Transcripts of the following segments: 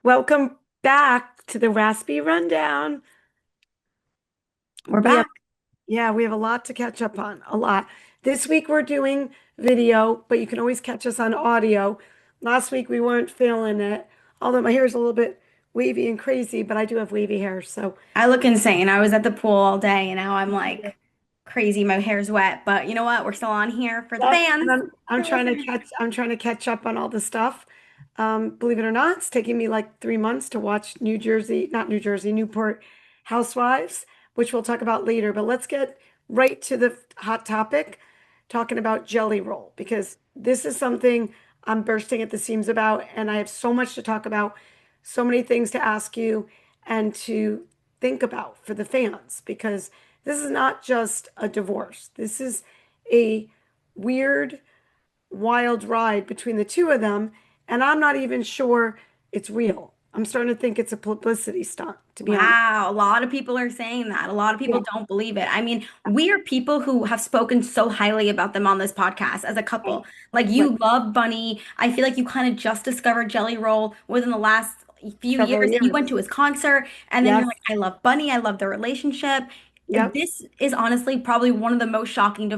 Welcome back to the Raspy Rundown. We're We have, back. yeah, we have a lot to catch up on, a lot. This week we're doing video, but you can always catch us on audio. Last week we weren't feeling it, although my hair is a little bit wavy and crazy, but I do have wavy hair, so I look insane. I was at the pool all day and now I'm like crazy. My hair's wet, but you know what? We're still on here for the yep. And fans, I'm for trying to listeners. catch up on all the stuff. Believe it or not, it's taking me like 3 months to watch not New Jersey, Newport Housewives, which we'll talk about later. But let's get right to the hot topic, talking about Jelly Roll, because this is something I'm bursting at the seams about, and I have so much to talk about, so many things to ask you and to think about for the fans, because this is not just a divorce. This is a weird, wild ride between the two of them, and I'm not even sure it's real. I'm starting to think it's a publicity stunt, to be honest. Wow, a lot of people are saying that. A lot of Yeah, people don't believe it. I mean, we are people who have spoken so highly about them on this podcast as a right, couple. Like right. you love Bunnie. I feel like you kind of just discovered Jelly Roll within the last few Several years. You went years. to his concert and then you're Yes, like, I love Bunnie. I love their relationship. yep. This is honestly probably one of the most shocking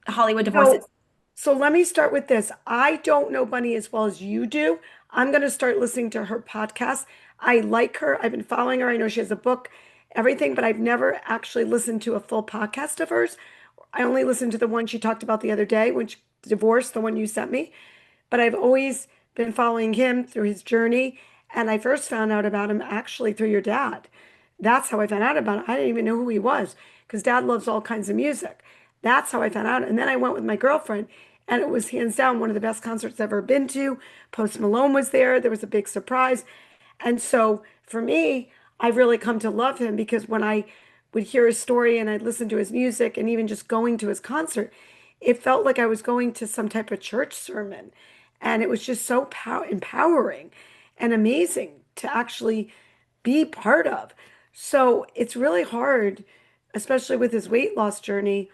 Hollywood divorces. So, so let me start with this. I don't know Bunny as well as you do. I'm going to start listening to her podcast. I like her. I've been following her. I know she has a book, everything, but I've never actually listened to a full podcast of hers. I only listened to the one she talked about the other day, when she divorced, the one you sent me. But I've always been following him through his journey. And I first found out about him actually through your dad. That's how I found out about him. I didn't even know who he was because dad loves all kinds of music. That's how I found out. And then I went with my girlfriend, and it was hands down one of the best concerts I've ever been to. Post Malone was there. There was a big surprise. And so for me, I've really come to love him because when I would hear his story and I'd listen to his music and even just going to his concert, it felt like I was going to some type of church sermon. And it was just so empowering and amazing to actually be part of. So it's really hard, especially with his weight loss journey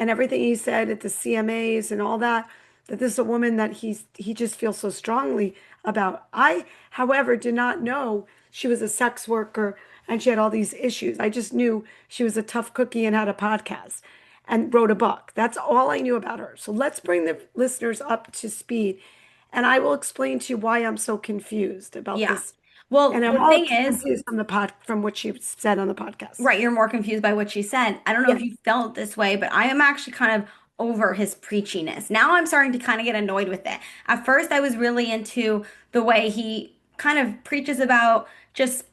and everything he said at the CMAs and all that, that this is a woman that he just feels so strongly about. I, however, did not know she was a sex worker and she had all these issues. I just knew she was a tough cookie and had a podcast and wrote a book. That's all I knew about her. So let's bring the listeners up to speed, and I will explain to you why I'm so confused about Yeah. this. Well, And I'm the all thing is, confused from the from what she said on the podcast. right, you're more confused by what she said. I don't know if Yeah. you felt this way, but I am actually kind of over his preachiness. Now I'm starting to kind of get annoyed with it. At first, I was really into the way he kind of preaches about just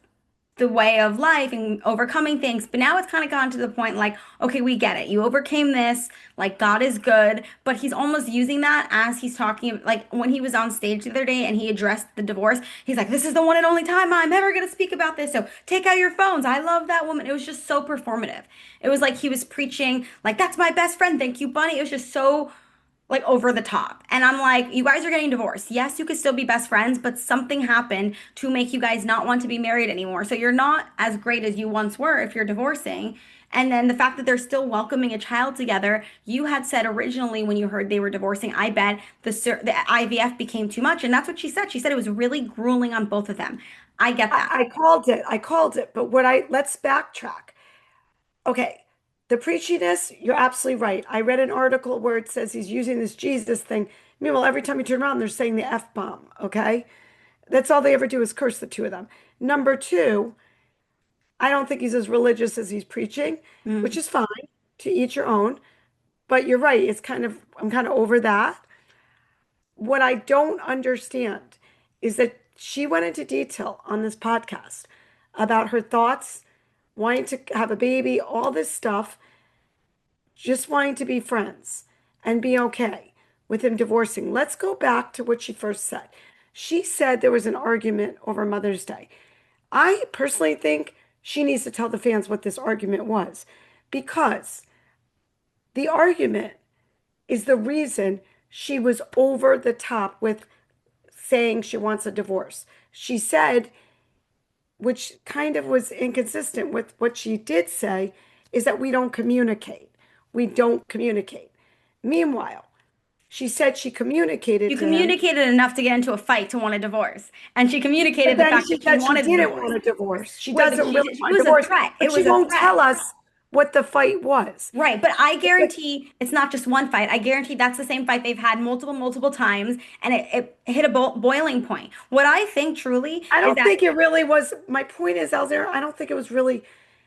the way of life and overcoming things. But now it's kind of gone to the point like, okay, we get it. You overcame this. Like, God is good. But he's almost using that as he's talking. Like, when he was on stage the other day and he addressed the divorce, he's like, this is the one and only time I'm ever going to speak about this. So take out your phones. I love that woman. It was just so performative. It was like he was preaching, like, that's my best friend. Thank you, Bunnie. It was just so like over the top. And I'm like, you guys are getting divorced. Yes, you could still be best friends, but something happened to make you guys not want to be married anymore. So you're not as great as you once were if you're divorcing. And then the fact that they're still welcoming a child together, you had said originally when you heard they were divorcing, I bet the IVF became too much. And that's what she said. She said it was really grueling on both of them. I get that. I called it. I called it. But let's backtrack. Okay. The preachiness, you're absolutely right. I read an article where it says he's using this Jesus thing. Meanwhile, every time you turn around, they're saying the F bomb. Okay. That's all they ever do is curse the two of them. Number two, I don't think he's as religious as he's preaching, which Mm. is fine, to each your own. But you're right. I'm kind of over that. What I don't understand is that she went into detail on this podcast about her thoughts, wanting to have a baby, all this stuff, just wanting to be friends and be okay with him divorcing. Let's go back to what she first said. She said there was an argument over Mother's Day. I personally think she needs to tell the fans what this argument was, because the argument is the reason she was over the top with saying she wants a divorce. She said, which kind of was inconsistent with what she did say, is that we don't communicate. We don't communicate. Meanwhile, she said she communicated You to him, communicated enough to get into a fight to want a divorce. And she but communicated the then fact she that she said she wanted a didn't divorce. want a divorce. She Wait, but doesn't really it want a was a divorce, threat. It but was she a won't threat. tell us what the fight was. Right, but I But guarantee it's not just one fight. I guarantee that's the same fight they've had multiple times, and it hit a boiling point. What I think truly I is don't that, think it really was. My point is, Alzira, I don't think it was really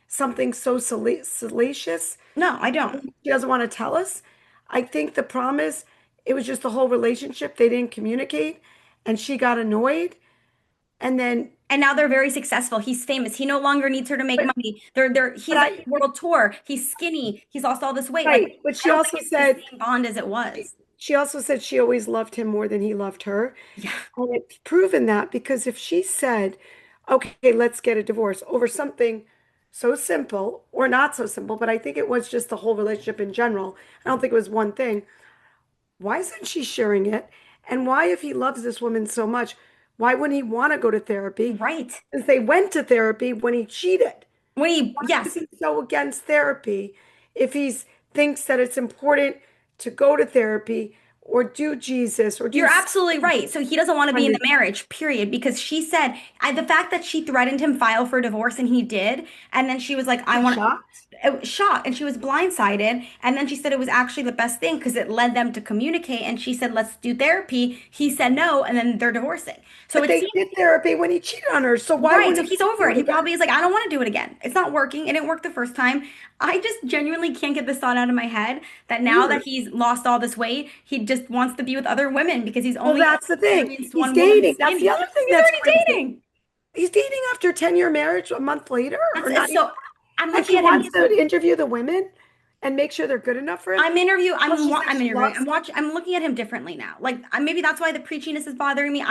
something so salacious. no, I don't. She doesn't want to tell us. I think the problem is it was just the whole relationship. They didn't communicate, and she got annoyed. And then, And now they're very successful. He's famous. He no longer needs her to make but money. but He's on a world tour. He's skinny. He's lost all this weight. Like, right. But I don't think it's the same bond as it she was. she also said she always loved him more than he loved her. Yeah. And it's proven that because if she said, okay, let's get a divorce over something so simple or not so simple, but I think it was just the whole relationship in general. I don't think it was one thing. Why isn't she sharing it? And why, if he loves this woman so much, why wouldn't he want to go to therapy? Right. Since they went to therapy when he cheated. Why is Yes, he so against therapy if he thinks that it's important to go to therapy or do Jesus or do you're absolutely right. So he doesn't want to be in the something? marriage, period. Because she said, the fact that she threatened him file for divorce and he did, and then she was like, I You're want shocked? shocked, and she was blindsided. And then she said it was actually the best thing because it led them to communicate. And she said, let's do therapy. He said no, and then they're divorcing. So But it they seems did therapy when he cheated on her. So why right. So wouldn't he's he over do it. it He again? probably is like, I don't want to do it again. It's not working. It didn't work the first time. I just genuinely can't get this thought out of my head that now that Weird. he's lost all this weight, he just wants to be with other women because he's Well, only that's the thing. experienced He's one woman dating. That's the skinny. other thing He's that's already crazy. dating. He's dating after a 10-year marriage a month later, or not even. So I'm And looking she at him. wants to interview the women and make sure they're good enough for him. Well, she said I'm she interviewing. loves him. I'm looking at him differently now. Like maybe that's why the preachiness is bothering me.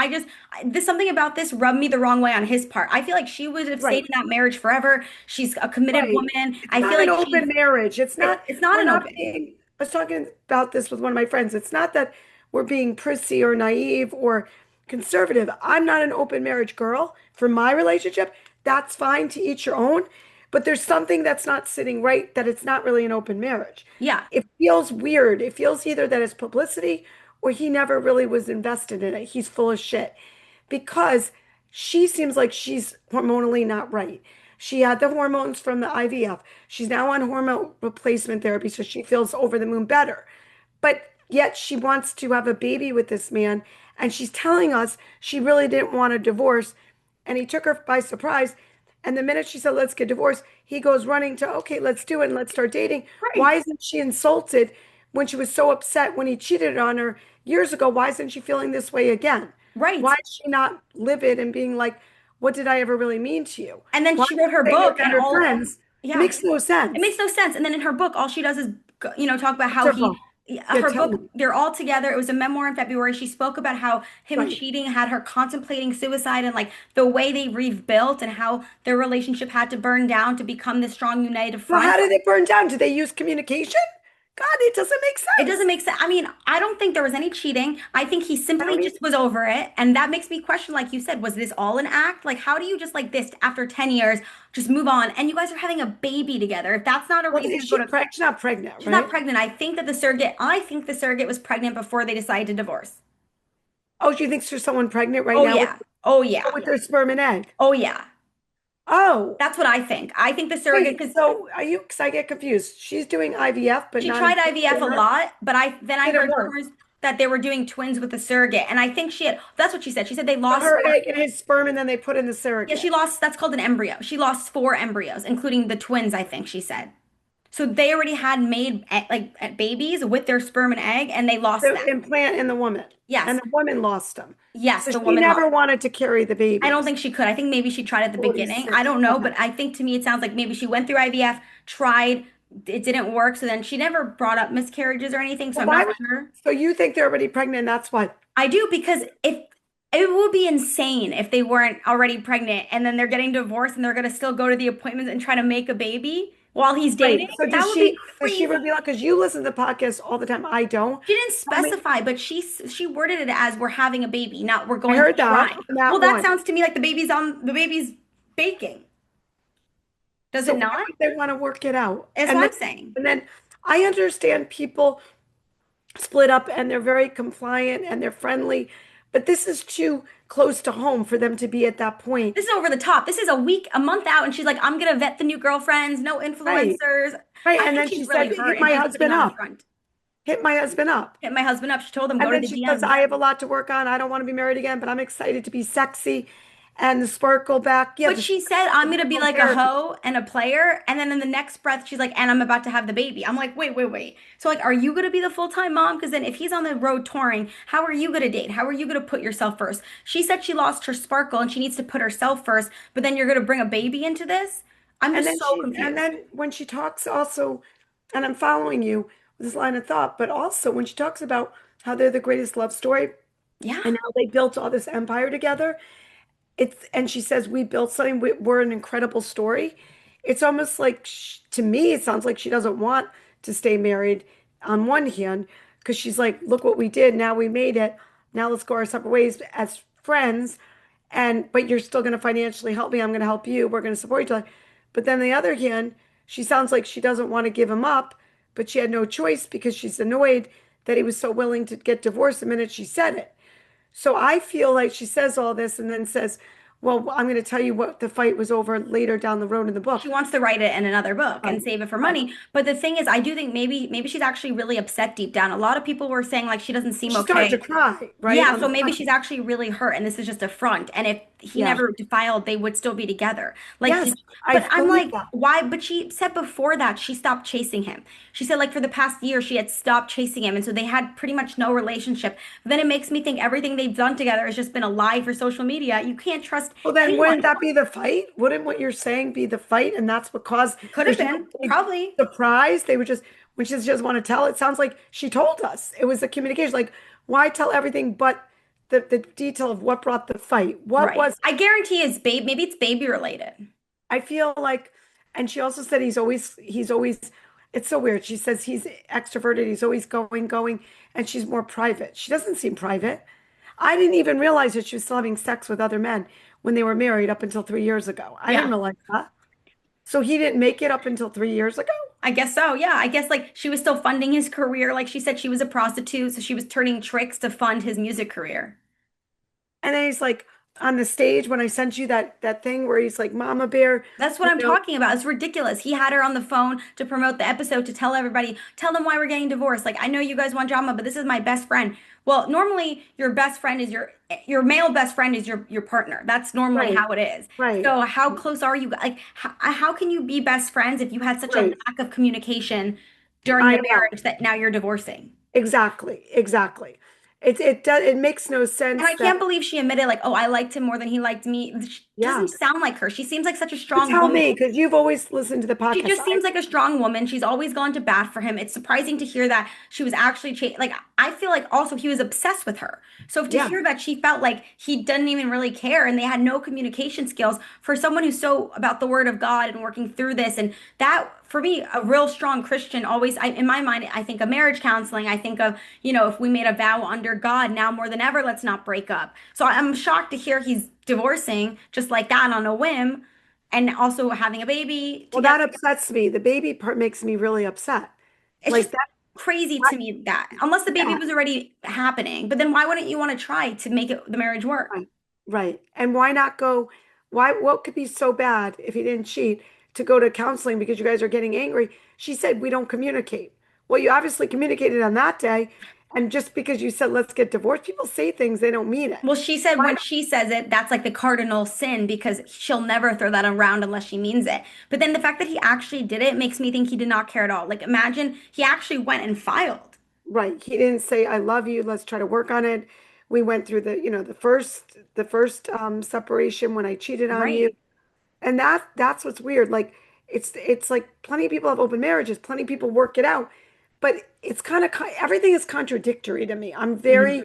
There's something about this rubbed me the wrong way on his part. I feel like she would have stayed Right, in that marriage forever. She's a committed right. woman. It's I feel not an like she's open marriage. It's not, it's not we're an not open. being, I was talking about this with one of my friends. It's not that we're being prissy or naive or conservative. I'm not an open marriage girl. For my relationship, that's fine, to each your own. But there's something that's not sitting right, that it's not really an open marriage. Yeah. It feels weird. It feels either that it's publicity or he never really was invested in it. He's full of shit because she seems like she's hormonally not right. She had the hormones from the IVF. She's now on hormone replacement therapy, so she feels over the moon better. But yet she wants to have a baby with this man, and she's telling us she really didn't want a divorce, and he took her by surprise. And the minute she said, let's get divorced, he goes running to, okay, let's do it and let's start dating. Right. Why isn't she insulted when she was so upset when he cheated on her years ago? Why isn't she feeling this way again? Right. Why is she not livid and being like, what did I ever really mean to you? And then Why she wrote her are they book and better all, friends? It yeah. makes no It sense. makes no sense. And then in her book, all she does is, talk about What's how her book? Yeah, her tell book, me. they're all together. It was a memoir in February. She spoke about how him Right. cheating had her contemplating suicide and like the way they rebuilt and how their relationship had to burn down to become this strong, united Well, front. how did it burn down? Did they use communication? God, it doesn't make It doesn't sense. make sense. I mean, I don't think there was any cheating. I think he I simply don't even. just was over it. And that makes me question, like you said, was this all an act? Like, how do you just like this after 10 years, just move on? And you guys are having a baby together. If that's not a Well, reason is to go she to, pregnant? She's not pregnant, she's not right? pregnant. I think the surrogate was pregnant before they decided to divorce. Oh, she thinks there's someone pregnant right Oh, now with yeah. Oh, yeah. their sperm and egg. Oh, yeah. Oh, That's what I think. I think the surrogate, wait. because So are you? Because I get confused. She's doing IVF, but she not tried including IVF a her. lot, but I Didn't heard work. rumors that they were doing twins with the surrogate. And I think that's what she said. She said they So lost her egg and his sperm, and then they put in the Yeah, she surrogate. lost, that's called an embryo. She lost four embryos, including the twins, I think she said. So they already had made babies with their sperm and egg, and they lost The that. implant in the woman, and Yes, the woman lost them. yes, So the she woman never lost. wanted to carry the I don't babies. think she could. I think maybe she tried at the beginning. I 46. don't know, Okay. but I think to me it sounds like maybe she went through IVF, tried, it didn't work. So then she never brought up miscarriages or anything. So Well, I'm not why would, sure. so you think they're already pregnant, and that's what? I do because if it would be insane if they weren't already pregnant and then they're getting divorced and they're gonna still go to the appointments and try to make a baby while he's Right. dating. So That would be does she crazy. reveal it? Because you listen to podcasts all the time. I don't. She didn't Tell me, specify, but she worded it as we're having a baby, not we're I going to heard that try. on Well, that that one. sounds to me like the baby's baking. Does So it why not? would they want to work it out? Is what I'm saying. And then I understand people split up and they're very compliant and they're friendly. But this is too close to home for them to be at that point. This is over the top. This is a week, a month out, and she's like, I'm gonna vet the new girlfriends, no Right. influencers. Right. I And think then she she's really said, hurt hit and my she's putting husband on a up. front. Hit my husband up. Hit my husband up. She told him, go And to then the she says, DMs. I have a lot to work on. I don't want to be married again, but I'm excited to be sexy and the sparkle back. Yeah, But the she said, I'm gonna be like a therapy. hoe and a player. And then in the next breath, she's like, and I'm about to have the baby. I'm like, wait, wait, wait. So, like, are you gonna be the full-time mom? Because then if he's on the road touring, how are you gonna date? How are you gonna put yourself first? She said she lost her sparkle and she needs to put herself first, but then you're gonna bring a baby into this? I'm And just then so and confused. then when she talks also, and I'm following you with this line of thought, but also when she talks about how they're the greatest love story Yeah. and how they built all this empire together, and she says we built something, we're an incredible story. It's almost like to me it sounds like she doesn't want to stay married on one hand because she's like, look what we did, now we made it, now let's go our separate ways as friends, and but you're still going to financially help me, I'm going to help you, we're going to support each other. But then the other hand, she sounds like she doesn't want to give him up, but she had no choice because she's annoyed that he was so willing to get divorced the minute she said it. So I feel like she says all this and then says, well, I'm going to tell you what the fight was over later down the road in the She book. wants to write it in another book Right, and save it for right. money. But the thing is, I do think maybe she's actually really upset deep down. A lot of people were saying like she doesn't seem She started to okay. cry, right? Yeah, On so the maybe phone. she's actually really hurt and this is just a front. And if he Yeah. never defiled, they would still be together. Like, Yes, I but I'm believe like, that. why? But she said before that she stopped chasing him. She said like for the past year she had stopped chasing him. And so they had pretty much no relationship. But then it makes me think everything they've done together has just been a lie for social media. You can't trust Well, then anyone. wouldn't that be the fight? Wouldn't what you're saying be the fight? And that's what caused, Could have there's been, no big probably. surprise. They would just, when she just want to tell, it sounds like she told us. It was the communication. Like, why tell everything but the detail of what brought the fight? What Right. was I guarantee it's babe. Maybe it's baby related. I feel like, and she also said he's always, it's so weird. She says he's extroverted, he's always going, and she's more private. She doesn't seem private. I didn't even realize that she was still having sex with other men when they were married up until 3 years ago. I didn't Yeah. realize that. So he didn't make it up until 3 years ago. I guess so. Yeah. I guess like she was still funding his career. Like she said, she was a prostitute, so she was turning tricks to fund his music career. And then he's like on the stage when I sent you that thing where he's like, Mama Bear, That's what you I'm know, talking about. It's ridiculous. He had her on the phone to promote the episode to tell everybody, tell them why we're getting divorced. Like, I know you guys want drama, but this is my best friend. Well, normally your best friend is your male best friend is your partner. That's normally right, how it is. right, So how close are you? Like, how can you be best friends if you had such a right. lack of communication during I the know. marriage that now you're divorcing? Exactly, exactly. It makes no And sense I that, can't believe she admitted, like, oh, I liked him more than he liked me. She yeah. doesn't sound like her. She seems like such a You strong tell woman. me, because you've always listened to the She podcast. just seems like a strong woman. She's always gone to bat for him. It's surprising to hear that she was actually like I feel like also he was obsessed with her. So to Yeah, hear that she felt like he didn't even really care and they had no communication skills for someone who's so about the word of God and working through this and that for me a real strong Christian always in my mind I think of marriage counseling. I think of, if we made a vow under God, now more than ever let's not break up. So I'm shocked to hear he's divorcing just like that on a whim and also having a baby well, together. that upsets me. The baby part makes me really upset. It's just Like that, crazy to me that unless the baby yeah, was already happening, but then why wouldn't you want to try to make the marriage work? right, right. And why not go? Why, what could be so bad if he didn't cheat to go to counseling because you guys are getting angry? She said, we don't communicate. Well, you obviously communicated on that day. And just because you said, let's get divorced, people say things, they don't mean it. Well, she said Why when she says it, that's like the cardinal sin because she'll never throw that around unless she means it. But then the fact that he actually did it makes me think he did not care at all. Like imagine he actually went and filed. Right. He didn't say, I love you. Let's try to work on it. We went through the first separation when I cheated on you. Right. And that's what's weird. Like it's like plenty of people have open marriages, plenty of people work it out, but it's kind of everything is contradictory to me. Mhm.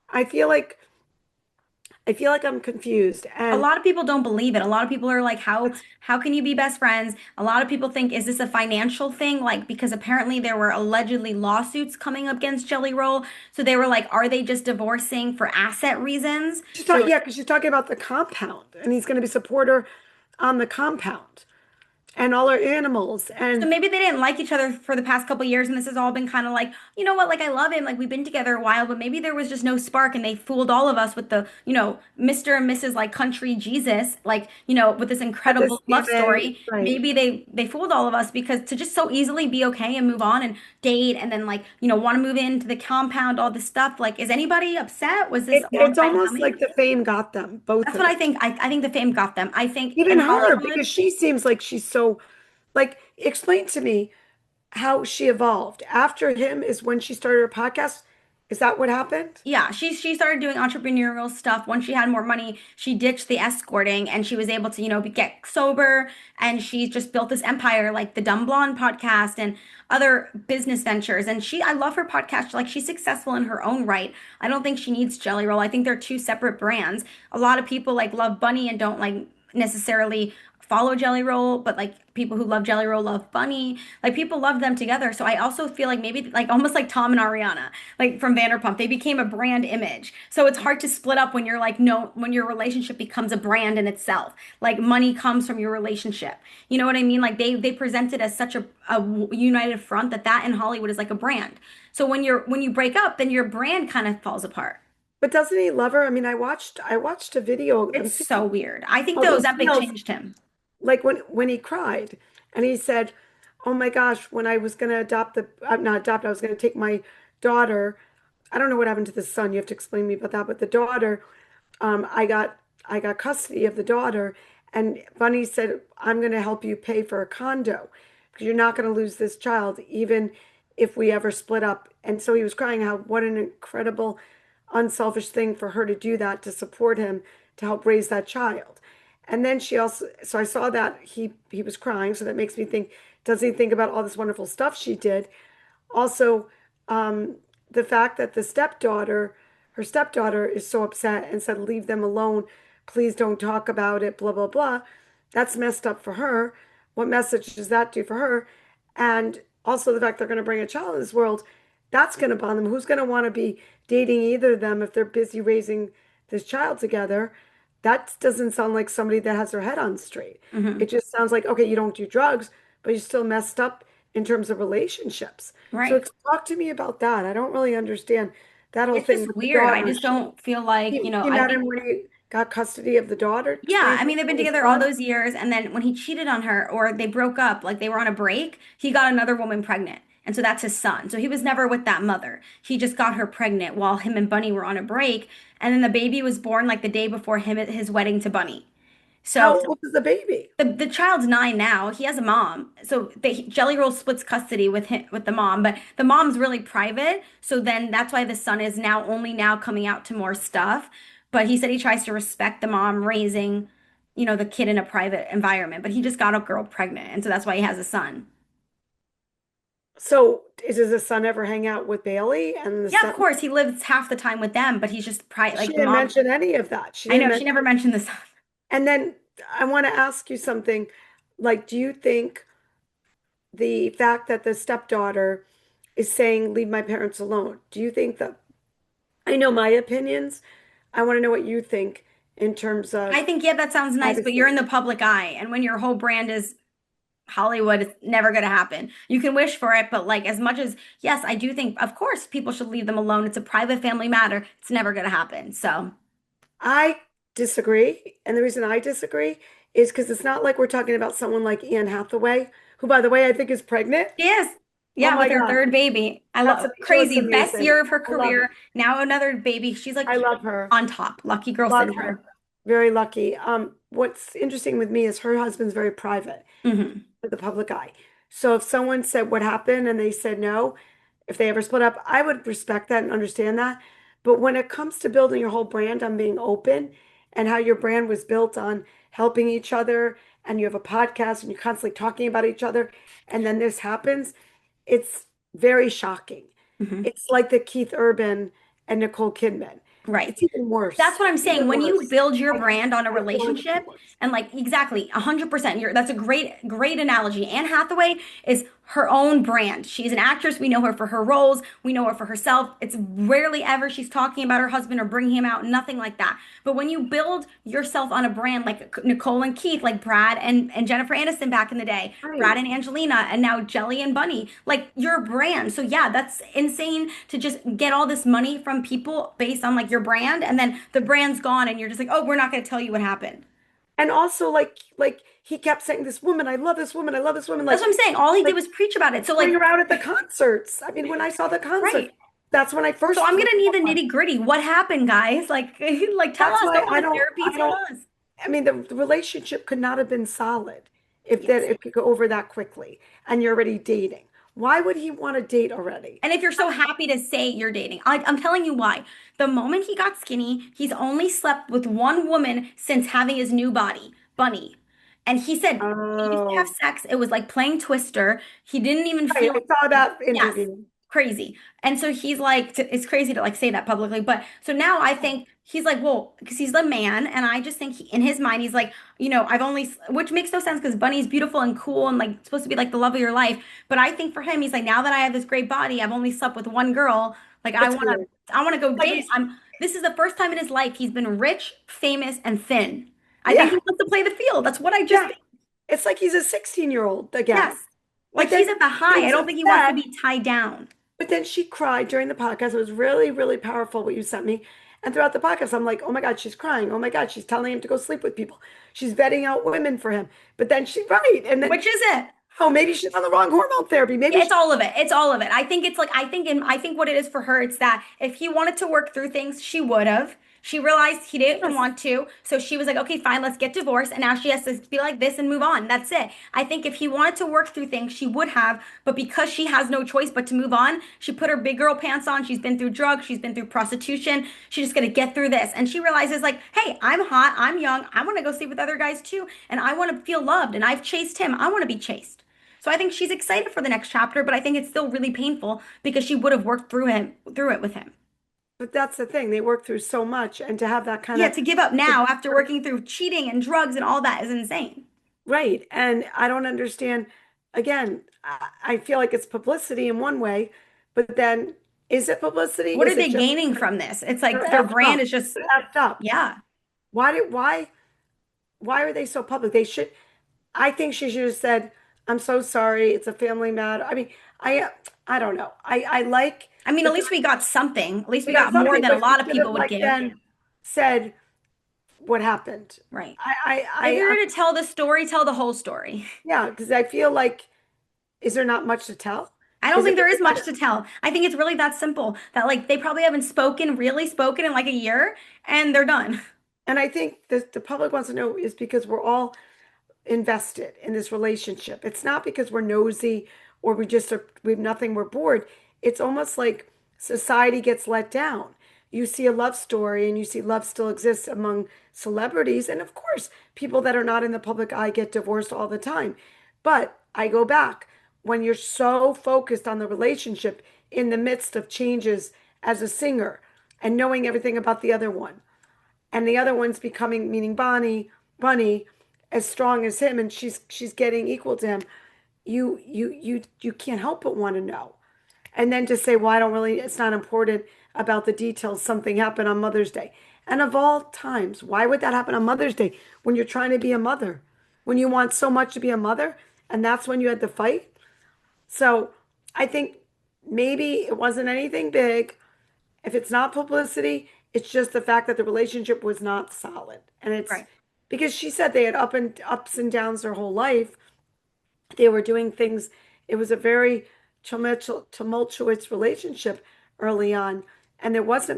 I feel like I'm confused. A And lot of people don't believe it. A lot of people are like, that's how can you be best friends? A lot of people think, is this a financial thing? Like, because apparently there were allegedly lawsuits coming up against Jelly Roll. So they were like, are they just divorcing for asset reasons? she's talking, So yeah, because she's talking about the compound and he's going to be supporter on the compound. and all our animals. So And maybe they didn't like each other for the past couple years, and this has all been kind of like, you know what, like I love him, like we've been together a while, but maybe there was just no spark, and they fooled all of us with the, Mr. and Mrs. like country Jesus, like, with this at the incredible love CMA, story. right. Maybe they fooled all of us because to just so easily be okay and move on and date and then like, want to move into the compound, all this stuff. Like, is anybody upset? Was this a long It's time almost coming? like the fame got them, both That's of what I them. think. I think the fame got them. I think Even in her, Hollywood. because she seems like she's so, like, explain to me how she evolved. After him is when she started her podcast. Is that what happened? Yeah, she started doing entrepreneurial stuff. Once she had more money, she ditched the escorting and she was able to, get sober and she just built this empire like the Dumb Blonde podcast and other business ventures. And I love her podcast. Like she's successful in her own right. I don't think she needs Jelly Roll. I think they're two separate brands. A lot of people like love Bunnie and don't like necessarily follow Jelly Roll, but like people who love Jelly Roll love Bunnie. Like people love them together. So I also feel like maybe like almost like Tom and Ariana, like from Vanderpump, they became a brand image. So it's hard to split up when you're like no, when your relationship becomes a brand in itself. Like money comes from your relationship. You know what I mean? Like they present it as such a united front that in Hollywood is like a brand. So when you break up, then your brand kind of falls apart. But doesn't he love her? I mean, I watched a video of them It's so taking weird. I think all the those Ozempic pills, changed him. like when he cried and he said, "Oh my gosh, when I was going to adopt not adopt, I was going to take my daughter. I don't know what happened to the son. You have to explain to me about that. But the daughter, I got custody of the daughter, and Bunny said, "I'm going to help you pay for a condo because you're not going to lose this child, even if we ever split up." And so he was crying how what an incredible, unselfish thing for her to do that to support him to help raise that child. And then she also, so I saw that he was crying, so that makes me think, does he think about all this wonderful stuff she did? Also, the fact that her stepdaughter is so upset and said, leave them alone. Please don't talk about it, blah, blah, blah. That's messed up for her. What message does that do for her? And also the fact they're going to bring a child in this world, that's going to bond them. Who's going to want to be dating either of them if they're busy raising this child together? That doesn't sound like somebody that has their head on straight. It Hmm. just sounds like, okay, you don't do drugs, but you're still messed up in terms of relationships. So Right. talk to me about that. I don't really understand that whole It's thing just with the weird. I daughter. just don't feel like, He I met think. him when he got custody of the daughter. Yeah, Explain I to me mean, they've been what was together all done. those years, and then when he cheated on her or they broke up, like they were on a break, he got another woman pregnant. And so that's his son. So he was never with that mother. He just got her pregnant while him and Bunny were on a break. And then the baby was born like the day before his wedding to Bunny. How So old is the baby? the child's 9 now. He has a mom. So Jelly Roll splits custody with him with the mom, but the mom's really private. So then that's why the son is now only now coming out to more stuff. But he said he tries to respect the mom raising, the kid in a private environment. But he just got a girl pregnant, and so that's why he has a son. So does the son ever hang out with Bailey and the Yeah, of step? course, he lives half the time with them, but he's just She like the didn't mom. mention any of that. She I didn't know she mention. never mentioned the son. And then I want to ask you something. Like, do you think the fact that the stepdaughter is saying, leave my parents alone, do you think that I know my opinions? I want to know what you think in terms I of think, yeah, that sounds nice, but you're privacy. in the public eye, and when your whole brand is Hollywood, it's never going to happen. You can wish for it, but like as much as yes, I do think of course people should leave them alone. It's a private family matter. It's never going to happen. So, I disagree. And the reason I disagree is because it's not like we're talking about someone like Anne Hathaway, who, by the way, I think is pregnant. yes. Oh Yeah, my with her God. third baby. I love She looks crazy best amazing. year of her I love career. Now another baby. She's like I love her. on top. Lucky girl Love syndrome. her. Very lucky. What's interesting with me is her husband's very private Hmm. to the public eye. So if someone said what happened and they said no, if they ever split up, I would respect that and understand that. But when it comes to building your whole brand on being open and how your brand was built on helping each other, and you have a podcast and you're constantly talking about each other, and then this happens, it's very shocking. Hmm. It's like the Keith Urban and Nicole Kidman. Right. It's even That's worse. what I'm It's saying. even When you worse. build your I, brand on a I feel like it's relationship worse. and like exactly 100%, that's a great analogy. Anne Hathaway is her own brand. She's an actress. We know her for her roles. We know her for herself. It's rarely ever she's talking about her husband or bringing him out, nothing like that. But when you build yourself on a brand like Nicole and Keith, like Brad and Jennifer Aniston back in the day, Brad Right. and Angelina, and now Jelly and Bunnie, like your brand. So yeah, that's insane to just get all this money from people based on like your brand, and then the brand's gone, and you're just like, oh, we're not going to tell you what happened. And also like he kept saying this woman, I love this woman, I love this woman, That's what I'm saying. All he did like was preach about it. So bring like, her out at the concerts. I mean, when I saw the concerts, right. that's when I So first I'm was gonna need the nitty gritty. What happened, guys? Like, like tell that's us. why Don't go to therapy. I Tell don't us. I mean the relationship could not have been solid if Yes. it could go over that quickly and you're already dating. Why would he want to date already? And if you're so happy to say you're dating, I'm telling you why. The moment he got skinny, he's only slept with one woman since having his new body, Bunnie. And he said he used to have Oh, sex. It was like playing Twister. He didn't even right. feel I saw it. that Yes, interview. crazy. And so he's like, it's crazy to like say that publicly. But so now I think he's like, well, because he's the man. And I just think in his mind, he's like, I've only, which makes no sense because Bunny's beautiful and cool and like supposed to be like the love of your life. But I think for him, he's like, now that I have this great body, I've only slept with one girl. Like It's weird. I want to go Like date. he's This is the first time in his life he's been rich, famous, and thin. I think yeah, he wants to play the field. That's what I just yeah. think. It's like he's a 16-year-old Yes. again. Like But he's then at the high. I he's don't think he wants to upset. be tied down. But then she cried during the podcast. It was really, really powerful what you sent me. And throughout the podcast, I'm like, oh my God, she's crying. Oh my God, she's telling him to go sleep with people. She's vetting out women for him. But then she, right. And then, Which is it? oh, maybe she's on the wrong hormone therapy. Yeah, Maybe it's she, all of it. It's all of it. I think it's like I think what it is for her, it's that if he wanted to work through things, she would have. She realized he didn't yes. want to, so she was like, "Okay, fine, let's get divorced." And now she has to be like this and move on. That's it. I think if he wanted to work through things, she would have, but because she has no choice but to move on, she put her big girl pants on. She's been through drugs, she's been through prostitution. She's just gonna get through this. And she realizes like, "Hey, I'm hot, I'm young. I want to go sleep with other guys too, and I want to feel loved, and I've chased him. I want to be chased." So I think she's excited for the next chapter, but I think it's still really painful because she would have worked through it with him. But that's the thing. They work through so much. And to have that kind Yeah, of, to give up now after working through cheating and drugs and all that is insane. right. And I don't understand. Again, I feel like it's publicity in one way, but then is it publicity? What are Is it they just gaining from this? It's they're like their effed brand up? is just, They're effed up. yeah. Why are they so public? They should, I think she should have said, I'm so sorry. It's a family matter. I mean, I don't know. I like I mean, the at least fact we got something. At least we we got got more something, than a but she lot of should have people would like give. then said what happened. Right. If I you're going to tell the story, tell the whole story. yeah, because I feel like, is there not much to tell? I don't Is it think there really is much to tell. I think it's really that simple that like they probably haven't really spoken in like a year and they're done. and I think the public wants to know is because we're all invested in this relationship. It's not because we're nosy or we have nothing, we're bored. It's almost like society gets let down. You see a love story and you see love still exists among celebrities. And of course, people that are not in the public eye get divorced all the time. But I go back when you're so focused on the relationship in the midst of changes as a singer and knowing everything about the other one and the other one's becoming, meaning Bunnie, as strong as him, and she's getting equal to him. You can't help but want to know. And then to say, well, I don't really, it's not important about the details. Something happened on Mother's Day. And of all times, why would that happen on Mother's Day when you're trying to be a mother? When you want so much to be a mother, and that's when you had the fight? So I think maybe it wasn't anything big. If it's not publicity, it's just the fact that the relationship was not solid. And it's Right. because she said they had ups and downs their whole life. They were doing things. It was a very tumultuous relationship early on. And it was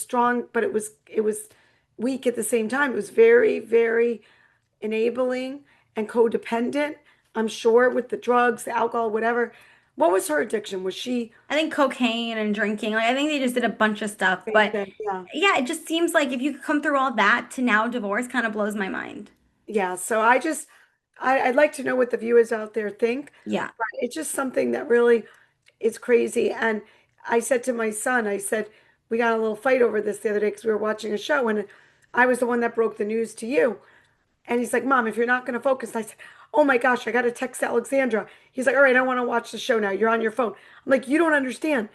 strong, but it was weak at the same time. It was very, very enabling and codependent, I'm sure, with the drugs, the alcohol, whatever. What was her addiction? Was she I think cocaine and drinking, like I think they just did a bunch of stuff. same But thing? Yeah. yeah, it just seems like if you could come through all that to now divorce kind of blows my mind. Yeah. So I'd like to know what the viewers out there think. Yeah. But it's just something that really is crazy. And I said to my son, I said, we got a little fight over this the other day because we were watching a show and I was the one that broke the news to you. And he's like, Mom, if you're not going to focus, I said, Oh my gosh, I got to text Alexandra. He's like, all right, I want to watch the show now. You're on your phone. I'm like, you don't understand.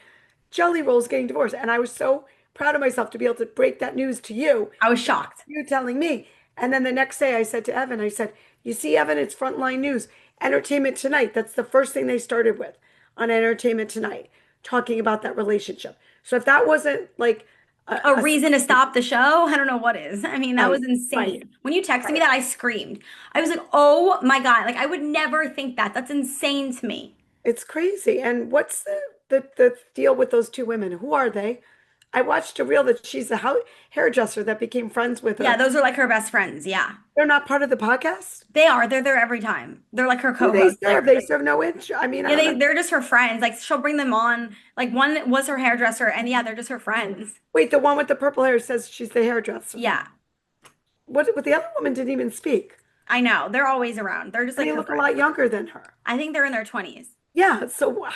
Jelly Roll's getting divorced. And I was so proud of myself to be able to break that news to you, I was shocked. you telling me. And then the next day I said to Evan, I said, you see, Evan, it's Frontline News. Entertainment Tonight. That's the first thing they started with on Entertainment Tonight, talking about that relationship. So if that wasn't like A a reason to stop the show? I don't know what is. I mean, that was right, right, insane. When you texted me right. that, I screamed. I was like, oh my God. Like, I would never think that. That's insane to me. It's crazy. And what's the deal with those two women? Who are they? I watched a reel that she's a hairdresser that became friends with Yeah, her. those are like her best friends. Yeah. They're not part of the podcast. They are. They're there every time. They're like her Who do they co-hosts. Like, serve? They serve no inch. I mean, I yeah, don't know. they're just her friends. Like, she'll bring them on. Like, one was her hairdresser, and yeah, they're just her friends. Wait, the one with the purple hair says she's the hairdresser. Yeah, What the other woman didn't even speak. I know. They're always around. They're just And like they her look a friends. lot younger than her. I think they're in their 20s. Yeah. So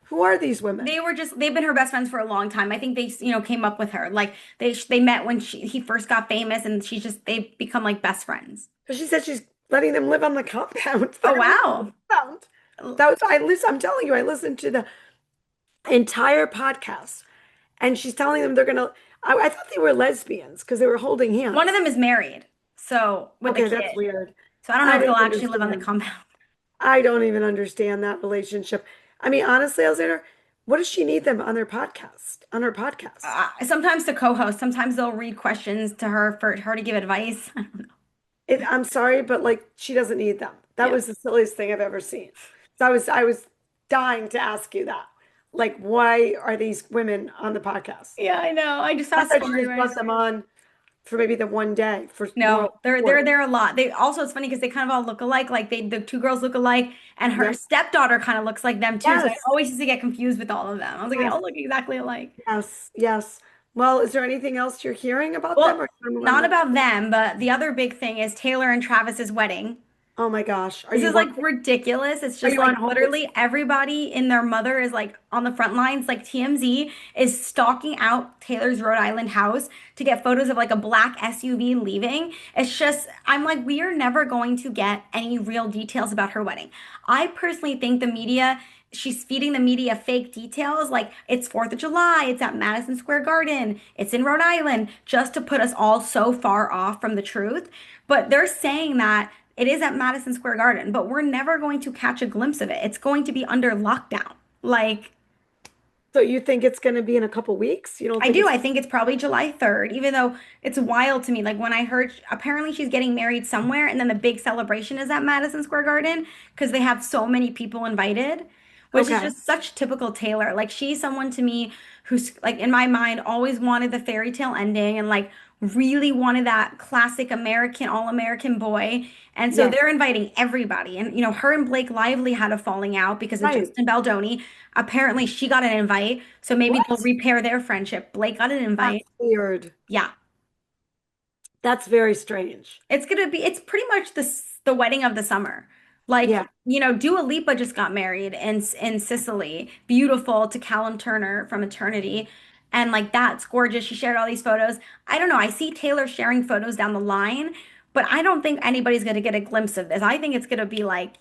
who are these women? They've been her best friends for a long time. I think came up with her. Like they met when he first got famous and they've become like best friends. Because she said she's letting them live on the compound. Oh They're gonna live on the wow. compound. That was I listen, I'm telling you, I listened to the entire podcast and she's telling them they're gonna I thought they were lesbians because they were holding One of hands. them is married. So with the Okay, that's kid. weird. So I don't know I if they'll don't actually live on the understand. compound. I don't even understand that relationship. I mean, honestly, Alexander, what does she need them on their podcast? On her podcast? Sometimes to co-host, sometimes they'll read questions to her for her to give advice. I'm sorry, but like she doesn't need them. That Yeah. was the silliest thing I've ever seen. So I was dying to ask you that. Like, why are these women on the podcast? Yeah, I know. I just I fast thought you forwarded just when I brought them on for maybe the one day for No, moral they're support. there a lot. They also it's funny because they kind of all look alike. Like the two girls look alike, and her Yep. stepdaughter kind of looks like them too. So I Yes. always used to get confused with all of them. I was like, they Yes. all look exactly alike. Yes. Yes. Well, is there anything else you're hearing about them Well, or should I move on to not the about them, but the other big thing is Taylor and Travis's wedding. Oh my gosh. This is like ridiculous. It's Are just you like on hold? literally everybody and their mother is like on the front lines. Like TMZ is stalking out Taylor's Rhode Island house to get photos of like a black SUV leaving. It's just, I'm like, we are never going to get any real details about her wedding. I personally think the media, she's feeding the media fake details. Like it's 4th of July, it's at Madison Square Garden, it's in Rhode Island, just to put us all so far off from the truth. But they're saying that. It is at Madison Square Garden, but we're never going to catch a glimpse of it. It's going to be under lockdown. Like, So you think it's going to be in a couple weeks? You don't I think do. it's I think it's probably July 3rd, even though it's wild to me. Like, when I heard apparently she's getting married somewhere, and then the big celebration is at Madison Square Garden because they have so many people invited, which is okay? just such typical Taylor. Like, she's someone to me who's, like, in my mind, always wanted the fairy tale ending and, like, really wanted that classic American, all-American boy. And so Yes. they're inviting everybody. And, her and Blake Lively had a falling out because of Right. Justin Baldoni. Apparently, she got an invite. So maybe they'll What? repair their friendship. Blake got an That's invite. weird. Yeah. That's very strange. It's pretty much the wedding of the summer. Like, Yeah. Dua Lipa just got married in Sicily. Beautiful to Callum Turner from Eternity. And like that's gorgeous. She shared all these photos. I don't know. I see Taylor sharing photos down the line, but I don't think anybody's going to get a glimpse of this. I think it's going to be like,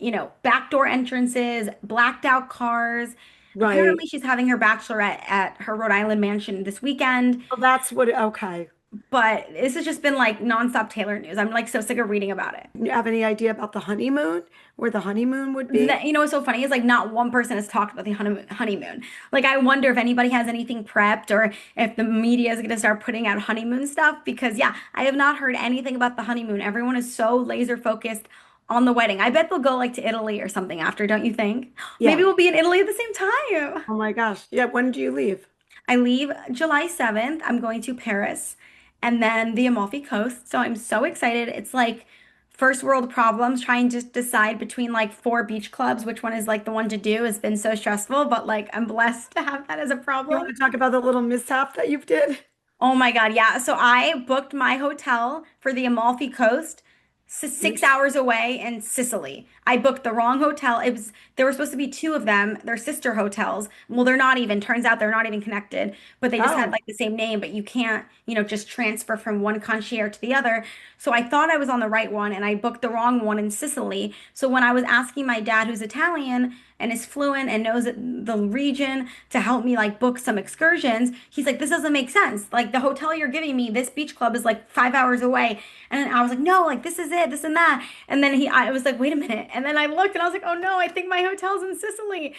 backdoor entrances, blacked out cars. Right. Apparently she's having her bachelorette at her Rhode Island mansion this weekend. Well, that's what, okay. But this has just been like nonstop Taylor news. I'm like so sick of reading about it. You have any idea about the honeymoon? Where the honeymoon would be? What's so funny is like not one person has talked about the honeymoon. Like I wonder if anybody has anything prepped or if the media is going to start putting out honeymoon stuff because yeah, I have not heard anything about the honeymoon. Everyone is so laser focused on the wedding. I bet they'll go like to Italy or something after, don't you think? Maybe Yeah. we'll be in Italy at the same time. Oh my gosh. Yeah. When do you leave? I leave July 7th. I'm going to Paris and then the Amalfi Coast. So I'm so excited. It's like first world problems trying to decide between like four beach clubs, which one is like the one to do has been so stressful, but like I'm blessed to have that as a You problem. want to talk about the little mishap that you did? Oh my God, yeah. So I booked my hotel for the Amalfi Coast 6 hours away in Sicily. I booked the wrong hotel. It was there were supposed to be two of them. They're sister hotels. Well, they're not even. Turns out they're not even connected, but they just had Oh, like the same name, but you can't, just transfer from one concierge to the other. So I thought I was on the right one and I booked the wrong one in Sicily. So when I was asking my dad, who's Italian and is fluent and knows the region, to help me like book some excursions, he's like, this doesn't make sense. Like the hotel you're giving me, this beach club is like 5 hours away. And I was like, no, like this is it, this and that. And then I was like, wait a minute. And then I looked and I was like, oh no, I think my hotel's in Sicily.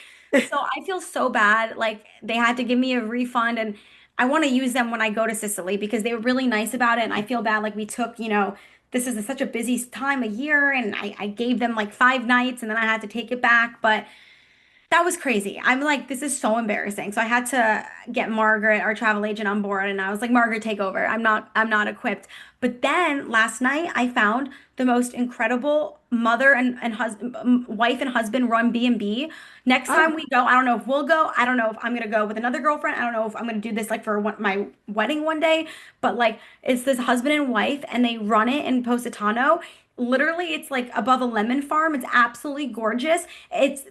So I feel so bad. Like they had to give me a refund and I want to use them when I go to Sicily because they were really nice about it. And I feel bad like we took, this is such a busy time of year and I gave them like 5 nights and then I had to take it back. But that was crazy. I'm like, this is so embarrassing. So I had to get Margaret, our travel agent, on board, and I was like, Margaret, take over. I'm not equipped. But then last night I found the most incredible mother and husband, wife and husband run B&B. Next time oh, we go, I don't know if we'll go. I don't know if I'm gonna go with another girlfriend. I don't know if I'm gonna do this like for my wedding one day. But like, it's this husband and wife, and they run it in Positano. Literally, it's like above a lemon farm. It's absolutely gorgeous.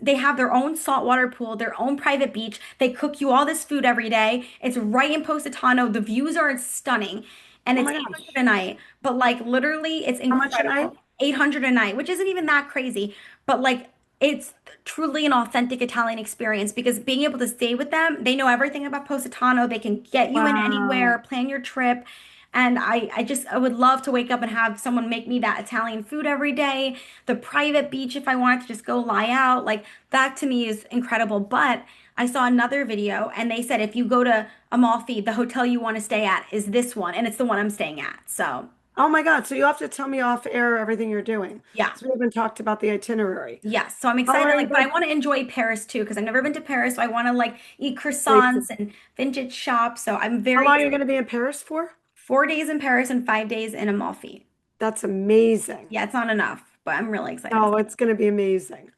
They have their own saltwater pool, their own private beach. They cook you all this food every day. It's right in Positano. The views are stunning, and oh it's my 800 gosh. a night. But like literally, it's How much a night? incredible. 800 a night, which isn't even that crazy. But like it's truly an authentic Italian experience because being able to stay with them, they know everything about Positano. They can get you in Wow. anywhere, plan your trip. And I would love to wake up and have someone make me that Italian food every day. The private beach, if I wanted to just go lie out, like that to me is incredible. But I saw another video and they said if you go to Amalfi, the hotel you want to stay at is this one, and it's the one I'm staying at. So Oh my God. So you have to tell me off air everything you're doing. yeah. So we haven't talked about the itinerary. Yes, so I'm How excited, are you like, but I going want to enjoy Paris too because I've never been to Paris, so I want to like eat to, croissants and vintage shops. So I'm how very long are you excited. going to be in Paris for? 4 days in Paris and 5 days in Amalfi. That's amazing. Yeah, it's not enough, but I'm really excited. No, it's going to be amazing.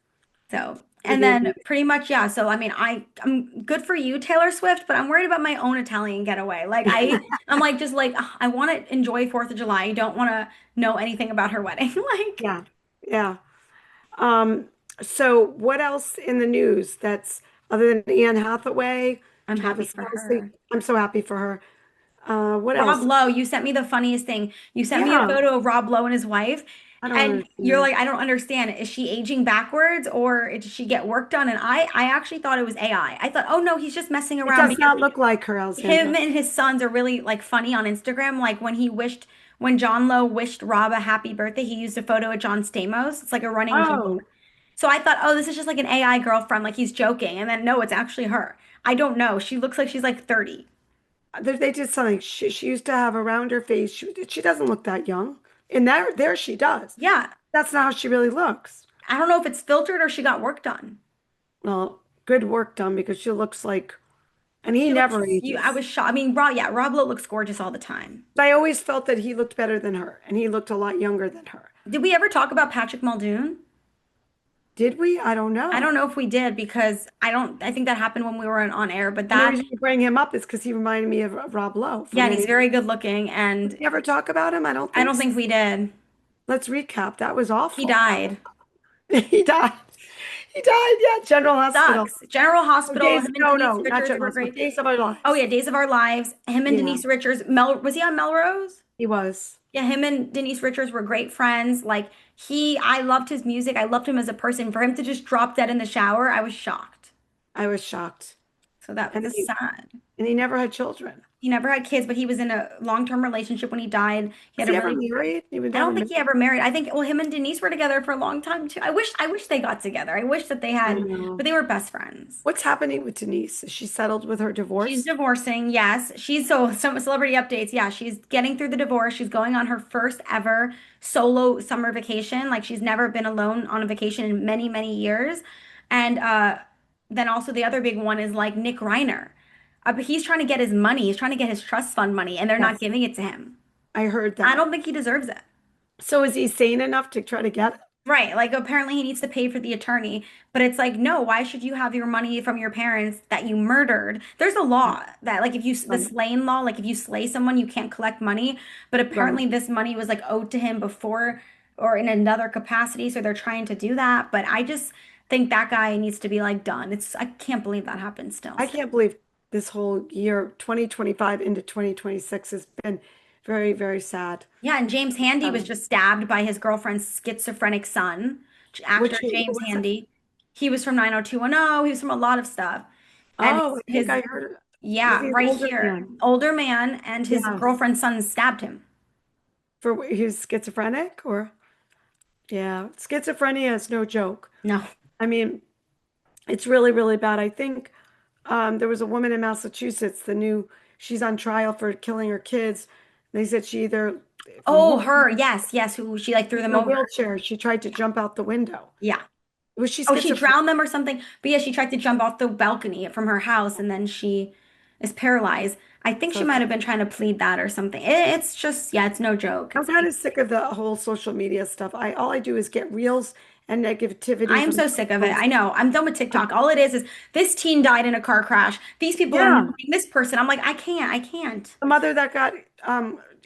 So, It's going to and be then amazing. pretty much, yeah. So, I mean, I'm good for you, Taylor Swift, but I'm worried about my own Italian getaway. Like, I'm like, just like, ugh, I want to enjoy 4th of July. I don't want to know anything about her wedding. Like, Yeah. Yeah. Um, so what else in the news that's other than Anne Hathaway, I'm happy Travis for Kelce? her. I'm so happy for her. What Rob else? Lowe, you sent me the funniest thing. You sent me a Yeah, photo of Rob Lowe and his wife, I don't and you're understand. like, I don't understand. Is she aging backwards or did she get work done? And I actually thought it was AI. I thought, oh no, he's just messing It around does because not look like her, him Alexandra. and his sons are really like funny on Instagram. Like when John Lowe wished Rob a happy birthday, he used a photo of John Stamos. It's like a running joke. Oh, So I thought, oh, this is just like an AI girlfriend, like he's joking. And then no, it's actually her. I don't know. She looks like she's like 30. they did something. She used to have around her face. She doesn't look that young. And there she does. Yeah. That's not how she really looks. I don't know if it's filtered or she got work done. Well, good work done because she looks like, and he She never looks, I ages. was shocked. I mean, Rob Lowe looks gorgeous all the time. But I always felt that he looked better than her, and he looked a lot younger than her. Did we ever talk about Patrick Muldoon? Did we? I don't I don't know. know if we did because I think that happened when we were on air, but Only that, reason you bring him up is because he reminded me of Rob Lowe for yeah, and he's many. very good looking Did and we ever talk about him? I don't I think don't so. think we did. Let's recap. That was He awful. died. He died. He died. Yeah, General Hospital. Sucks. General Oh, Hospital, him and no, Denise no, not Richards General were Hospital. great. Days of Our Oh Lives. yeah, Days of Our Lives. Him and Yeah, Denise Richards. Was he on Melrose? he was. Yeah, him and Denise Richards were great friends. Like I loved his music. I loved him as a person. For him to just drop dead in the shower, I was shocked. I was shocked. So that And was he sad. and he never had children. He never had kids, but he was in a long-term relationship when he died. He Was had a he ever really, married? He was I never don't think he married. ever married. I think, well, him and Denise were together for a long time too. I wish they got together. I wish that they I had, but know. they were best friends. What's happening with Denise? Is she settled with her She's divorce? divorcing. Yes. Some celebrity updates. Yeah. She's getting through the divorce. She's going on her first ever solo summer vacation. Like she's never been alone on a vacation in many, many years. And then also the other big one is like Nick Reiner. But he's trying to get his money. He's trying to get his trust fund money, and they're not Yes, giving it to him. I heard I that. don't think he deserves it. So is he sane enough to try to get it? Right. Like apparently he needs to pay for the attorney, but it's like, no, why should you have your money from your parents that you murdered? There's a law that like if you, the Right, slaying law, like if you slay someone, you can't collect money. But right. apparently this money was like owed to him or in another capacity, so they're trying to do that. But I just think that guy needs to be like done. I can't believe that happened still. I can't believe this whole year, 2025 into 2026, has been very, very sad. Yeah, and James Handy was Um, just stabbed by his girlfriend's schizophrenic son, actor who James was it? Handy. He was from 90210. He was from a lot of stuff. And Oh, I think I heard. Was yeah, he an right older here, man? older man, and his Yeah. girlfriend's son stabbed him. He was schizophrenic or yeah, schizophrenia is no joke. No. I mean, it's really, really bad. I think there was a woman in Massachusetts, she's on trial for killing her kids. They said she either from Oh, who her. Yes, yes. Who she like threw in them a over. wheelchair, she tried to jump out the window. Yeah. Was she Oh, she schizophrenic? drowned them or something. But yeah, she tried to jump off the balcony from her house and then she is paralyzed. I think she So might sad. have been trying to plead that or something. It's just, yeah, it's no joke. I'm It's kind like, of sick of the whole social media stuff. All I do is get reels and I negativity am from so sick of it. posts. I know. I'm done with TikTok. All it is this teen died in a car crash. These people are Yeah, mourning this person. I'm like, I can't. the mother that got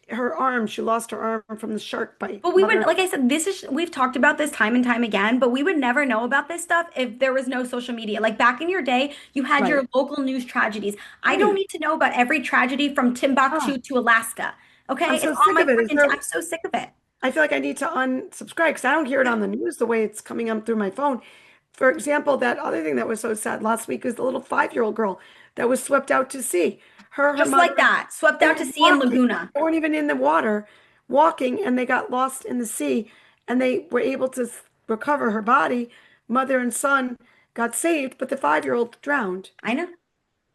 her arm, she lost her arm from the shark bite. But we would, Mother, like I said, we've talked about this time and time again, but we would never know about this stuff if there was no social media. Like back in your day, you had right, your local news tragedies. I don't right. need to know about every tragedy from Ah, Timbuktu to Alaska. I'm Okay? It's so on sick my of it. Is freaking, there? I'm so sick of it. I feel like I need to unsubscribe because I don't hear it on the news the way it's coming up through my phone. For example, that other thing that was so sad last week is the little 5-year-old girl that was swept out to sea. Her Just mother, like that. Swept they out were to sea in walking. Laguna. They weren't even in the water, walking, and they got lost in the sea. And they were able to recover her body. Mother and son got saved, but the 5-year-old drowned. I know.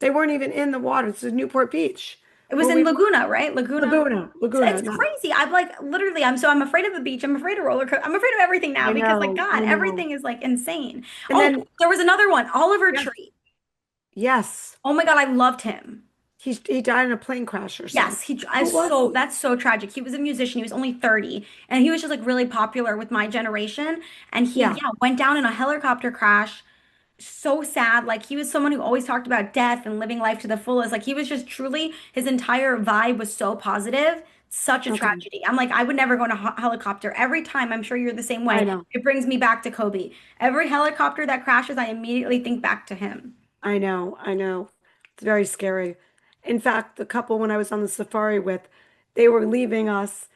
They weren't even in the water. It's Newport Beach, It was where in we were. Laguna, right? Laguna. Laguna, It's Laguna. Not, crazy. I'm like literally, I'm afraid of the beach. I'm afraid of roller coaster. I'm afraid of everything now I because like know, God, I know. everything is like insane. And Oh, then, there was another one, Oliver yes, Tree. yes. Oh my God, I loved him. He died in a plane crash or something. Yes, I Who was so he? that's so tragic. He was a musician. He was only 30 and he was just like really popular with my generation. And he, Yeah. yeah, went down in a helicopter crash. So sad. Like he was someone who always talked about death and living life to the fullest. Like he was just truly, his entire vibe was so positive. Such a Okay. tragedy. I'm like, I would never go in a helicopter. Every time, I'm sure you're the same I way. know. It brings me back to Kobe. Every helicopter that crashes, I immediately think back to him. I know. I know. It's very scary. In fact, the couple when I was on the safari with, they were leaving us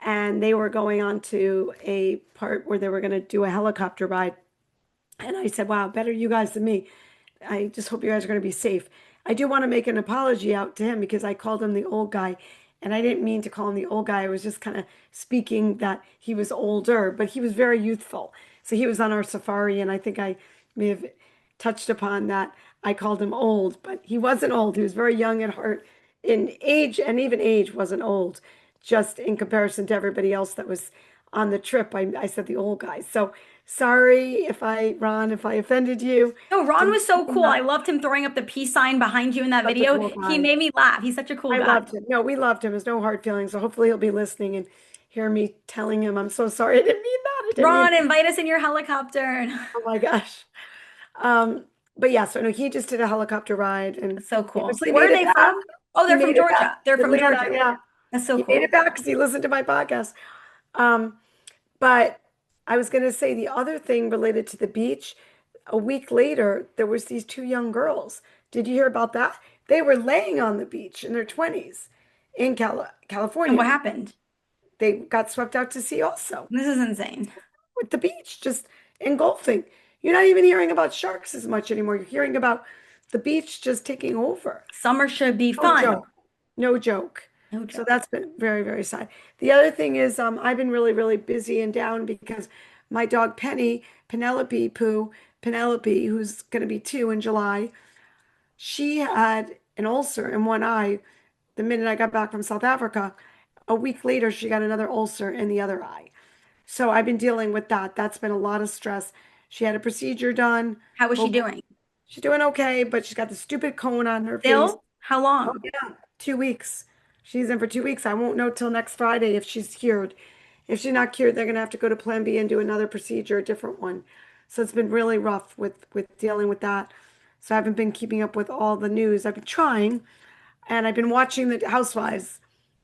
and they were going on to a part where they were going to do a helicopter ride. And I said, wow, better you guys than me. I just hope you guys are going to be safe. I do want to make an apology out to him because I called him the old guy. And I didn't mean to call him the old guy. I was just kind of speaking that he was older, but he was very youthful. So he was on our safari, and I think I may have touched upon that. I called him old, but he wasn't old. He was very young at heart. In age, and even age wasn't old, just in comparison to everybody else that was on the trip. I said the old guy. So sorry Ron, if I offended you. No, Ron I'm was so cool. I not loved him throwing up the peace sign behind you in that such a video. cool He guy. made me laugh. He's such a cool I guy. loved him. No, we loved him. There's no hard feelings. So hopefully he'll be listening and hear me telling him, I'm so sorry. I didn't mean that. I didn't mean, Ron, invite us in your helicopter. oh my gosh. Um, but yeah, so no, he just did a helicopter ride and That's so he cool. actually Where made are it they back. from? Oh, He they're from made it back Georgia. They're to from Atlanta. Georgia. Yeah. That's so He made cool. it back because he listened to my podcast. Um, but I was going to say the other thing related to the beach, a week later, there was these two young girls. Did you hear about that? They were laying on the beach in their 20s in And what California. happened? They got swept out to sea also This is insane. with the beach just engulfing. You're not even hearing about sharks as much anymore. You're hearing about the beach just taking over. Summer should be No fun. joke. No joke. No So joke. that's been very, very sad. The other thing is, I've been really, really busy and down because my dog Penelope, who's going to be 2 in July, she had an ulcer in one eye the minute I got back from South Africa. A week later, she got another ulcer in the other eye. So I've been dealing with that. That's been a lot of stress. She had a procedure done. How was she Hope doing? she's doing okay, but she's got the stupid cone on her face. Still? How Oh long? yeah, 2 weeks. She's in for 2 weeks. I won't know till next Friday if she's cured. If she's not cured, they're gonna have to go to Plan B and do another procedure, a different one. So it's been really rough with dealing with that. So I haven't been keeping up with all the news. I've been trying, and I've been watching the Housewives.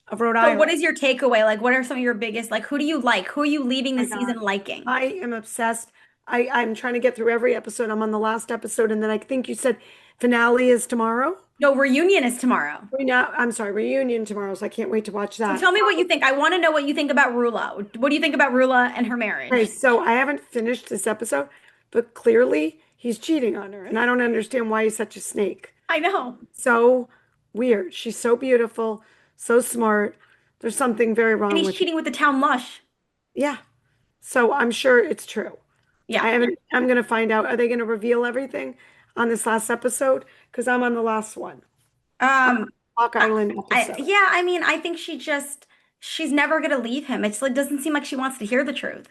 of Rhode So what Island. is your takeaway? Like, what are some of your biggest, like, who do you like? Who are you leaving the My God. season liking? I am obsessed. I'm trying to get through every episode. I'm on the last episode, and then I think you said finale is tomorrow. No, reunion is tomorrow. I'm sorry, reunion tomorrow, so I can't wait to watch So that. tell me what you think. I want to know what you think about Rula. What do you think about Rula and her Okay, marriage? so I haven't finished this episode, but clearly he's cheating on her, and I don't understand why he's such a snake. I know. So weird. She's so beautiful, so smart. There's something very And wrong he's with her. cheating with the town lush. Yeah. So I'm sure it's true. Yeah. I'm gonna find out. Are they gonna reveal everything on this last episode? Because I'm on the last one. I'm on Um, the Rock Island episode. yeah, I mean, I think she's never gonna leave him. It's like doesn't seem like she wants to hear the truth.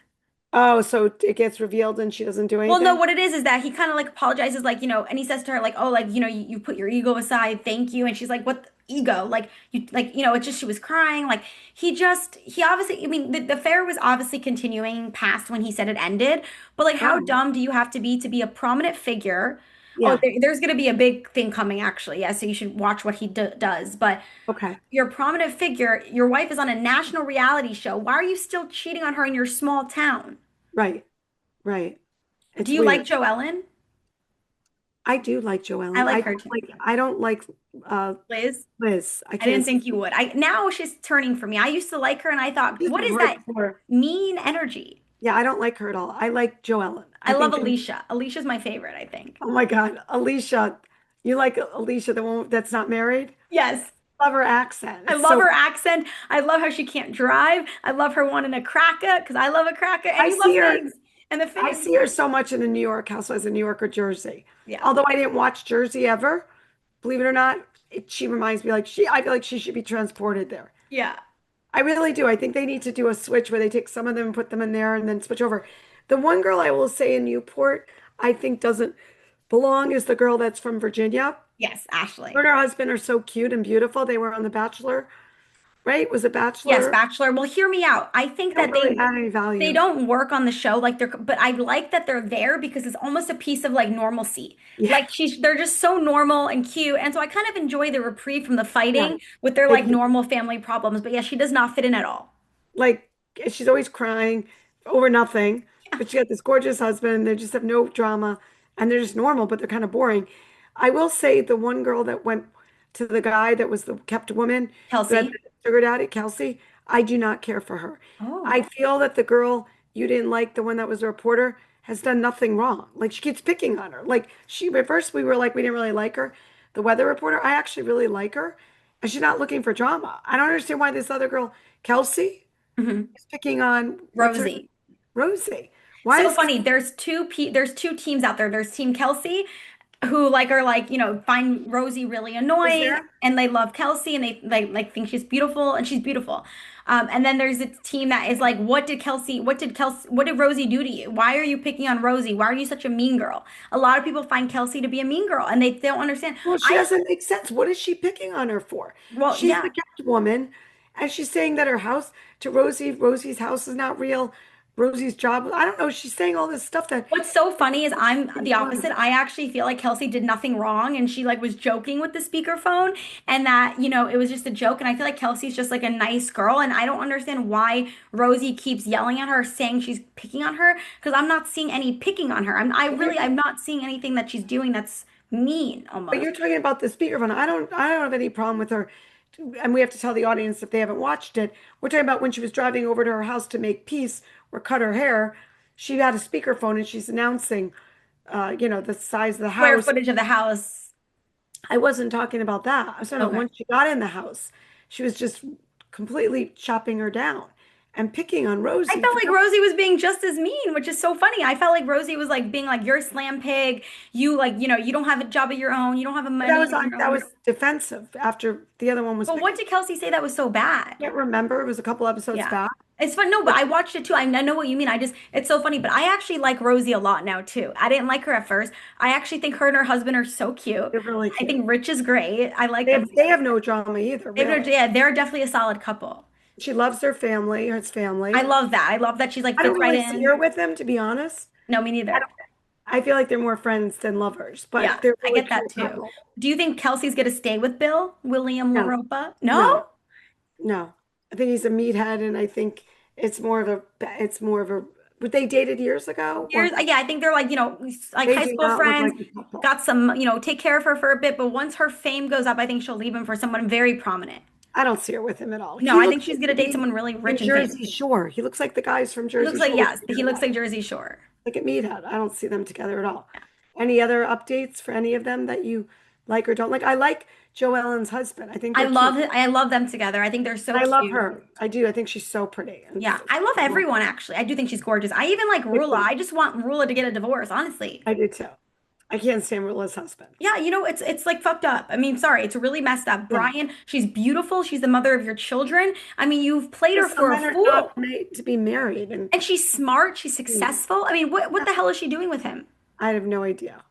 Oh, so it gets revealed and she doesn't do Well, no, anything? what it is that he kind of like apologizes, like, and he says to her, like, oh, like, you put your ego aside, thank you. And she's like, what ego? Like, it's just she was crying. Like, he obviously, I mean, the affair was obviously continuing past when he said it ended. But like, how Oh, dumb do you have to be a prominent figure? Oh, yeah. there's going to be a big thing coming, actually. Yeah, so you should watch what he does. But Okay. you're a prominent figure. Your wife is on a national reality show. Why are you still cheating on her in your small town? Right. Right. Do It's you like weird. Joellen? I do like I Joellen. like her too. I don't like uh Liz? Liz. I I didn't can't stand think you would. I now she's turning for me. I used to like her and I thought, she's what is that hardcore. mean energy? Yeah, I don't like her at all. I like Joellen. I I love think that, Alicia. Alicia's my favorite, I think. oh my God, Alicia. You like Alicia, the one that's not married? Yes. Love her accent. I It's love so her accent. I love how she can't drive. I love her wanting a cracker because I love a cracker and I you love see her figs and the I figs. see her so much in the New York Housewives of New York or Jersey. Yeah. Although I didn't watch Jersey ever, believe it or not, she reminds me like I feel like she should be transported there. Yeah. I really do. I think they need to do a switch where they take some of them and put them in there and then switch over. The one girl I will say in Newport, I think doesn't belong is the girl that's from Virginia. Yes, Her Ashley. and her husband are so cute and beautiful. They were on The Bachelor, right? Was it Yes, Bachelor? Bachelor. Well, hear me out. I They think don't that really they add any they value. don't work on the show like but I like that they're there because it's almost a piece of like normalcy. Yeah, Like they're just so normal and cute. And so I kind of enjoy the reprieve from the yeah. fighting with their They like do. normal family problems. But yeah, she does not fit in at all. Like she's always crying over nothing, Yeah. but she got this gorgeous husband. They just have no drama and they're just normal, but they're kind of boring. I will say the one girl that went to the guy that was the kept woman who had Kelsey. the sugar daddy, Kelsey, I do not care for her. I Oh. feel that the girl you didn't like, the one that was a reporter, has done nothing wrong. Like she keeps picking on her. Like she at first we were like we didn't really like her. The weather reporter, I actually really like her. And she's not looking for drama. I don't understand why this other girl, Kelsey, Mhm. is picking on what's her Rosie. Rosie. Why So is funny. There's two teams out there. There's Team Kelsey, who like are like, find Rosie really is annoying there? and they love Kelsey and they like think she's beautiful and she's beautiful. And then there's a team that is like, what did Rosie do to you? Why are you picking on Rosie? Why are you such a mean girl? A lot of people find Kelsey to be a mean girl and they don't understand. Well, she I, doesn't make sense. What is she picking on her for? well, She's the yeah. kept woman, and she's saying that her house to Rosie's house is not real. Rosie's job, I don't know. She's saying all this stuff that What's so funny is I'm the why? opposite. I actually feel like Kelsey did nothing wrong and she like was joking with the speakerphone and that, it was just a joke. And I feel like Kelsey's just like a nice girl. And I don't understand why Rosie keeps yelling at her, saying she's picking on her, because I'm not seeing any picking on her. I'm not seeing anything that she's doing that's mean But almost. you're talking about the speakerphone. I don't have any problem with her. And we have to tell the audience if they haven't watched it. We're talking about when she was driving over to her house to make peace or cut her hair. She had a speakerphone and she's announcing, the size of the Square house. footage of the house. I wasn't talking about that. I was talking about Okay. once she got in the house, she was just completely chopping her down and picking on I Rosie felt for like no, Rosie was being just as mean, which is so funny. I felt like Rosie was like being like, "You're a slam pig. You like, you don't have a job of your own. You don't have a but that money was of your that own." was defensive after the other one was But what picking. did Kelsey say that was so bad? I can't remember. It was a couple episodes Yeah. back. It's fun. No, but I watched it too. I know what you mean. It's so funny. But I actually like Rosie a lot now too. I didn't like her at first. I actually think her and her husband are so cute. They're really I cute. think Rich is great. I like them. They have no drama either, really. Yeah, they're definitely a solid couple. She loves her family, his I family. love that. I love that she's like I don't fits right really see her in. with them, to be honest. No, me I neither. don't, I feel like they're more friends than lovers, Yeah, but they're I really get that cute too. couple. Do you think Kelsey's gonna stay with Bill, William No, LaRopa? No? no. No, I think he's a meathead, and I think it's more of a. But they dated years ago, Years, or yeah, I think they're like, like they high do school not look friends, like a couple. got some, take care of her for a bit, but once her fame goes up, I think she'll leave him for someone very prominent. I don't see her with him at all. No, He I looks think she's like gonna to date be someone really in rich and famous. Jersey Shore. He looks like the guys from He Jersey looks like, Shore with yes, the he looks hairline. like Jersey Shore. Like at Meathead. I don't see them together at all. Any other updates for any of them that you like or don't like? I like Joe Ellen's husband. I think they're cute. I love them together. I think they're so And I love cute. her. I do. I think she's so pretty and Yeah, so I love smart. everyone actually. I do think she's gorgeous. I even like I Rula. do. I just want Rula to get a divorce, honestly. I do too. I can't stand Rilla's husband. Yeah, it's like fucked up. I mean, sorry, it's really messed up. Yeah. Brian, she's beautiful. She's the mother of your children. I mean, you've played her Because some for a men are not fool. made to be married. And And she's smart, she's successful. I mean, what the hell is she doing with him? I have no idea.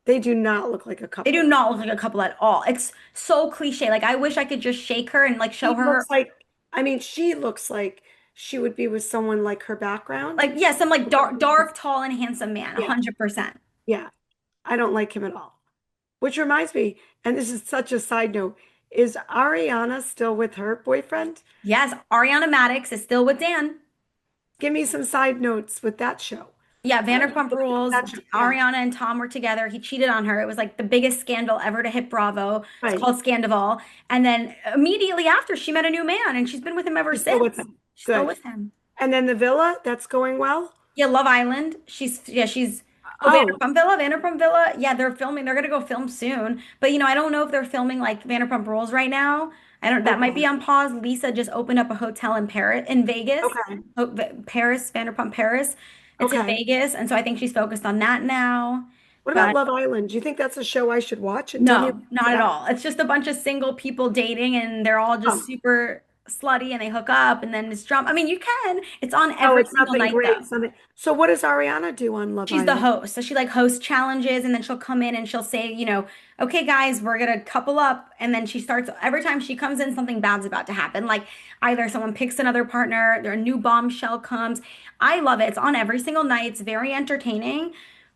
They do not look like a They do couple. not look like a couple at all. It's so cliche. Like I wish I could just shake her and like show She her looks like, I mean, she looks like she would be with someone like her background. like yes, I'm like dark, tall, and handsome man, Yeah. 100%. Yeah. I don't like him at all. Which reminds me, and this is such a side note, is Ariana still with her boyfriend? Yes, Ariana Madix is still with Dan. Give me some side notes with that show. Yeah, I don't Vanderpump know anything Rules. about that show. Yeah. Ariana and Tom were together. He cheated on her. It was like the biggest scandal ever to hit Bravo. It's Right. called Scandival. And then immediately after, she met a new man, and she's been with him ever She's still with since. him. She's still Good. with him. And then the villa, that's going well. Yeah, Love Island. She's Oh, Vanderpump Villa. Yeah, they're filming. They're gonna go film soon. But I don't know if they're filming like Vanderpump Rules right now. I don't. That might be okay. on pause. Lisa just opened up a hotel in Paris, in Vegas. Okay. Paris, Vanderpump Paris. It's in Okay. Vegas, and so I think she's focused on that now. What about But Love Island? Do you think that's a show I should watch? And tell me no, about not at that. all. It's just a bunch of single people dating, and they're all just Oh, super slutty, and they hook up, and then it's drama. I mean, you can. It's on oh, every it's single nothing night, though. great. Something. So what does Ariana do on Love She's the Island? host. So she like hosts challenges and then she'll come in and she'll say, okay, guys, we're gonna couple up. And then she starts every time she comes in, something bad's about to happen. Like either someone picks another partner, a new bombshell comes. I love it. It's on every single night. It's very entertaining,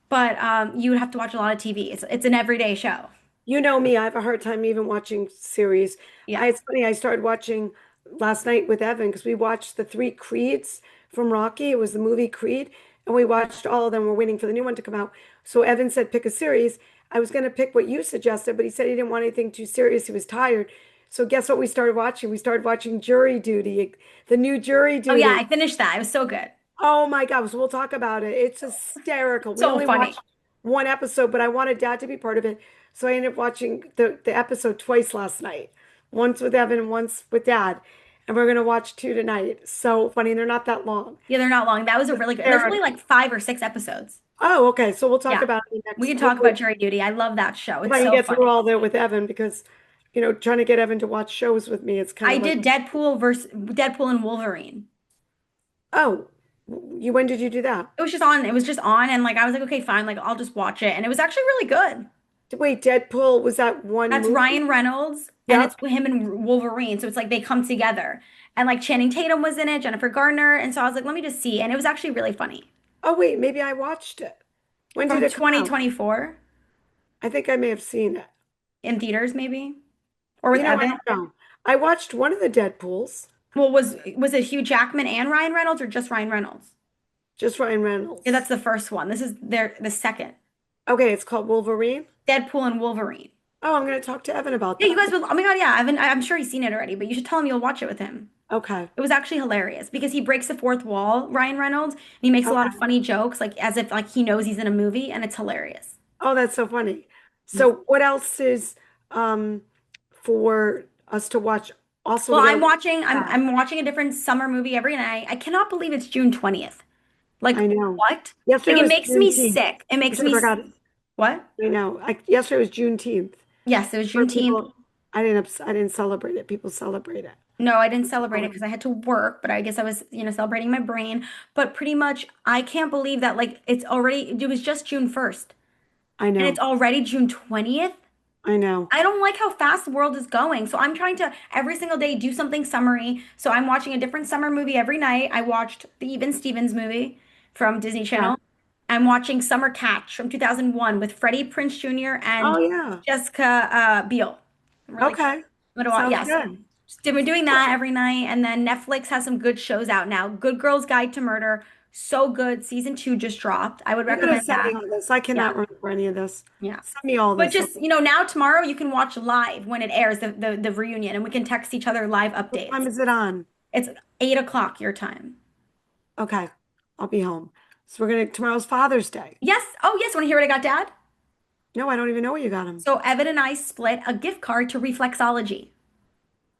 but you would have to watch a lot of TV. It's an everyday show. You know me, I have a hard time even watching series. Yeah. It's funny, I started watching last night with Evan because we watched the three Creeds from Rocky. It was the movie Creed, and we watched all of them. We're waiting for the new one to come out. So Evan said, pick a series. I was going to pick what you suggested, but he said he didn't want anything too serious. He was tired. So guess what we started watching? We started watching Jury Duty, the new Jury Oh yeah, I Duty. finished that. It was so good. Oh my God. So we'll talk about it. It's hysterical. We So only funny. watched one episode, but I wanted Dad to be part of it. So I ended up watching the episode twice last night. Once with Evan and once with Dad. And we're gonna watch two tonight. So funny. They're not that long. Yeah, they're not long. That was a really good. There's only Hysterical. like 5 or 6 episodes. Oh, okay. So we'll talk Yeah. about it We next. can talk Hopefully, about Jury Duty. I love that show. if It's I can so get through funny. all there with Evan because, trying to get Evan to watch shows with me, it's kind I of like, did Deadpool and Wolverine. oh, when did you do that? It was just on and like I was like, okay, fine, like I'll just watch it. And it was actually really good. Wait, Deadpool, was that one That's movie? Ryan Reynolds and it's Yep. him and Wolverine. So it's like they come together. And like Channing Tatum was in it, Jennifer Gardner. And so I was like, let me just see. And it was actually really funny. Oh, wait, maybe I watched it. When did From it come out? 2024 I think I may have seen it. in theaters, maybe. Or with I Evan. don't know. I watched one of the Deadpools, Well, was it Hugh Jackman and Ryan Reynolds or just Ryan Reynolds? just Ryan Yeah, Reynolds. that's the first one. This is the second. Okay, it's called Wolverine. Deadpool and Wolverine. Oh, I'm going to talk to Evan about Yeah, you that. guys will. Oh my God, yeah. I'm sure he's seen it already, but you should tell him you'll watch it with him. Okay. It was actually hilarious because he breaks the fourth wall, Ryan Reynolds, and he makes a lot of Okay. funny jokes, like as if like he knows he's in a movie, and it's hilarious. Oh, that's so funny. Yeah. So what else is um for us to watch? Also, Well, we got to watch I'm that. I'm watching a different summer movie every night. I cannot believe it's June 20th. Like I know. what? Yesterday Like it was makes me Juneteenth, sick. It makes which I me forgot. what? I know. Yesterday was Juneteenth. Yes, it was For Juneteenth. people, I didn't celebrate it. People celebrate it. No, I didn't celebrate it because Um, I had to work, but I guess I was, celebrating my brain. But pretty much, I can't believe that like it was just June 1st I and it's know. already June 20th. I know. I don't like how fast the world is going. So I'm trying to every single day do something summery. So I'm watching a different summer movie every night. I watched the Even Stevens movie from Disney Yeah. Channel. I'm watching Summer Catch from 2001 with Freddie Prinze Jr. Oh and yeah. Jessica Biel. I'm really excited. Okay. I'm gonna watch, Sounds yes. good. They've been doing that every night, and then Netflix has some good shows out now. Good Girls Guide to Murder, so good. Season 2 just dropped. I would You gotta recommend send that. me all this. I Yeah, cannot remember any of this. yeah. Send me all But this, just, okay? now tomorrow you can watch live when it airs the reunion, and we can text each other live What time updates. is it on? It's 8 o'clock your time. Okay, I'll be home. So tomorrow's Father's Day. Yes. Oh, yes. Want to hear what I got, Dad? No, I don't even know what you got him. So Evan and I split a gift card to Reflexology.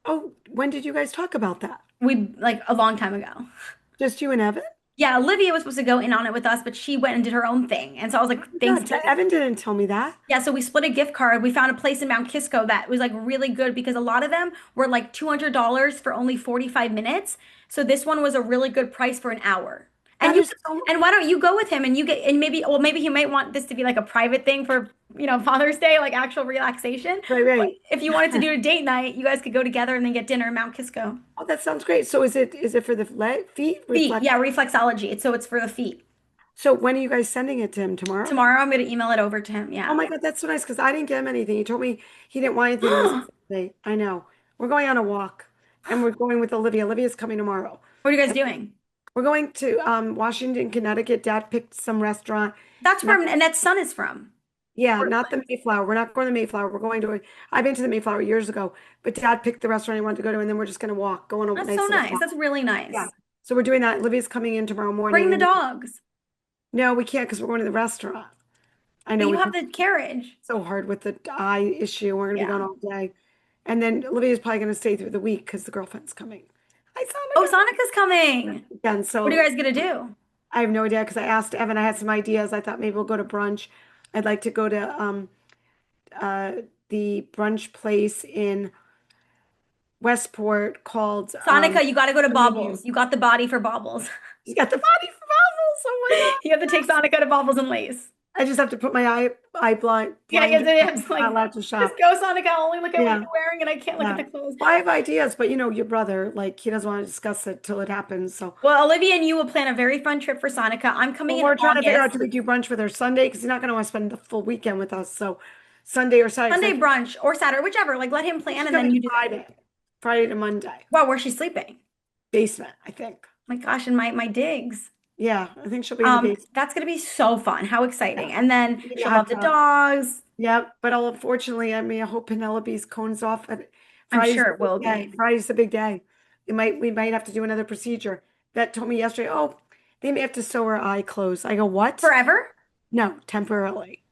Oh, when did you guys talk about that? We like a long time ago. Just you and Evan? Yeah, Olivia was supposed to go in on it with us, but she went and did her own thing. And so I was like, No, thanks to Evan didn't tell me that. Yeah, so we split a gift card. We found a place in Mount Kisco that was like really good because a lot of them were like $200 for only 45 minutes. So this one was a really good price for an hour. And That you is so and why don't you go with him and you get and maybe he might want this to be like a private thing for, Father's Day, like actual relaxation. right, But right. if you wanted to do a date night, you guys could go together and then get dinner in Mount Kisco. Oh, that sounds great. So is it for the feet Feet, reflect? yeah, reflexology. It's for the feet. So when are you guys sending it to him tomorrow? Tomorrow I'm gonna email it over to him. Oh Yeah. my God, that's so nice because I didn't get him anything. He told me he didn't want anything. It was his birthday. I know. We're going on a walk and we're going with Olivia. Olivia's coming tomorrow. What are you guys doing? We're going to Washington, Connecticut. Dad picked some restaurant. That's Not, where Annette's son is from. yeah, not the Portland. Mayflower. We're not going to the Mayflower. We're going to I've been to the Mayflower years ago, but Dad picked the restaurant he wanted to go to, and then we're just going to walk, go on a That's so nice little nice. walk. That's really Yeah. nice. So we're doing that. Olivia's coming in tomorrow morning, Bring the and dogs. no, we can't because we're going to the restaurant. I But know you we have put the carriage. so hard with the eye issue. We're going to be Yeah. gone all day, and then Olivia's probably going to stay through the week because the girlfriend's coming. Hi, Oh, Sonica. Sonica's coming. Again, What are you so guys gonna do? I have no idea because I asked Evan. I had some ideas. I thought maybe we'll go to brunch. I'd like to go to uh the brunch place in Westport called Sonica, you gotta go to Comedian. Bobbles. You got the body for Bobbles. She's got the body for bubbles. Oh my God. You have to take Sonica to Bobbles and Lace. I just have to put my eye Yeah, you blind. have to, it's Not like, allowed to just shop. go, Sonica. I'll only look at what Yeah, you're wearing, and I can't look at yeah. the clothes. Well, I have ideas, but your brother, like he doesn't want to discuss it till it happens. So Well, Olivia and you will plan a very fun trip for Sonica. I'm coming well, in we're trying to figure out, August. do we do brunch with her Sunday? Because he's not going to want to spend the full weekend with us. So Sunday or Saturday. 'Cause Sunday I brunch or Saturday, whichever. Like, let him think plan, she's and then coming you do that. Friday. Friday to Monday. Wow, where's she sleeping? Basement, I think. My gosh, and my digs. Yeah, I think she'll be in the basement. That's gonna be so fun. How Yeah. exciting. And then Maybe a she'll hot love the tub. dogs. Yeah, but unfortunately, I mean, I hope Penelope's cones off. I'm Friday's sure the it big will day. be. Friday's the big day. We might have to do another procedure. Vet told me yesterday, oh, they may have to sew her eye closed. I go, what? Forever? No, temporarily.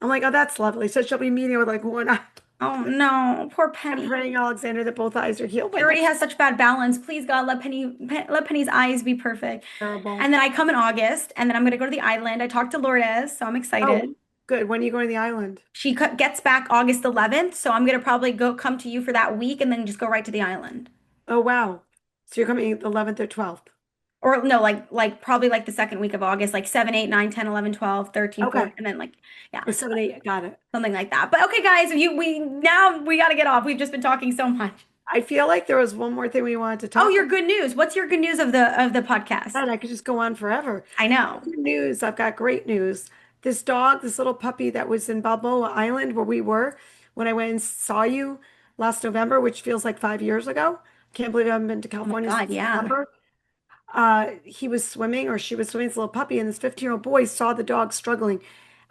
I'm like, oh, that's lovely. So she'll be meeting with like one eye. Oh no, poor I'm Penny. praying, Alexander, that both eyes are healed She by already next has such bad balance. Please God, let Penny's eyes be perfect. terrible. And then I come in August, and then I'm gonna go to the island. I talked to Lourdes, so I'm Oh, excited. good. When are you going to the island? She gets back August 11th, so I'm gonna probably go come to you for that week and then just go right to the island. Oh, wow. So you're coming 11th or 12th. Or no, like probably like the second week of August, like 7, 8, 9, 10, 11, 12, 13, 14, Okay. and then like yeah, Or 7, 8. Got it. something like that. But okay, guys, we got to get off. We've just been talking so much. I feel like there was one more thing we wanted to Oh, talk your about. good news. What's your good news of the podcast? God, I could just go on forever. I know. Good news. I've got great news. This dog, this little puppy that was in Balboa Island where we were when I went and saw you last November, which feels like 5 years ago. Can't believe I haven't been to Oh my California God, since yeah. November. He was swimming or she was swimming, this little puppy, and this 15-year-old boy saw the dog struggling.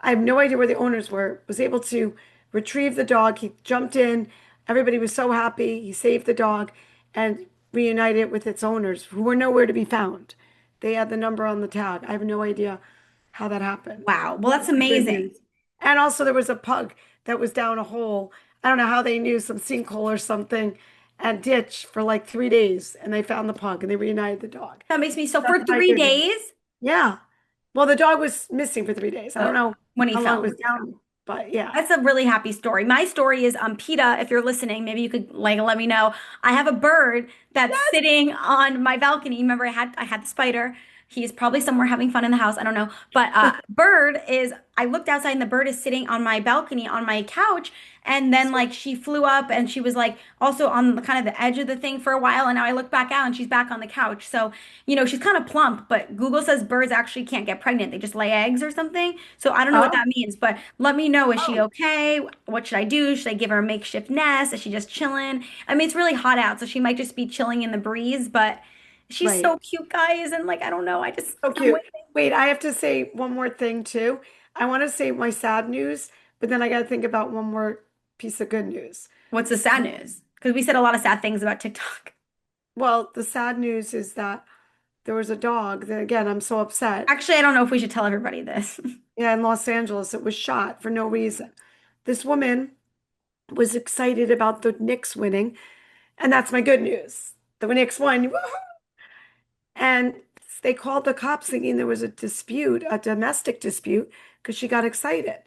I have no idea where the owners were, was able to retrieve the dog. He jumped in. Everybody was so happy. He saved the dog and reunited it with its owners, who were nowhere to be found. They had the number on the tag. I have no idea how that happened. Wow. Well, that's Good amazing. news. And also, there was a pug that was down a hole. I don't know how they knew, some sinkhole or something, and ditch for like 3 days. And they found the pug and they reunited the dog. That makes me so That's for my three good news. days. Yeah. Well, the dog was missing for 3 days. I don't Oh, know when he how long it fell. was down, but yeah. That's a really happy story. My story is PETA, if you're listening, maybe you could like let me know. I have a bird that's Yes. sitting on my balcony. Remember, I had the spider. He's probably somewhere having fun in the house. I don't know. But bird is I looked outside and the bird is sitting on my balcony on my couch. And then like she flew up and she was like also on the kind of the edge of the thing for a while. And now I look back out and she's back on the couch. So, she's kind of plump, but Google says birds actually can't get pregnant. They just lay eggs or something. So I don't know what Oh, that means, but let me know. Is she oh, okay? What should I do? Should I give her a makeshift nest? Is she just chilling? I mean, it's really hot out, so she might just be chilling in the breeze, but she's right. so cute, guys. And like, I don't know. So I'm cute. waiting. Wait, I have to say one more thing too. I want to say my sad news, but then I got to think about one more piece of good news. What's the sad news? Because we said a lot of sad things about TikTok. Well, the sad news is that there was a dog that, again, I'm so upset. Actually, I don't know if we should tell everybody this. Yeah, in Los Angeles, it was shot for no reason. This woman was excited about the Knicks winning, and that's my good news. The Knicks won. Woohoo! And they called the cops thinking there was a dispute, a domestic dispute, because she got excited.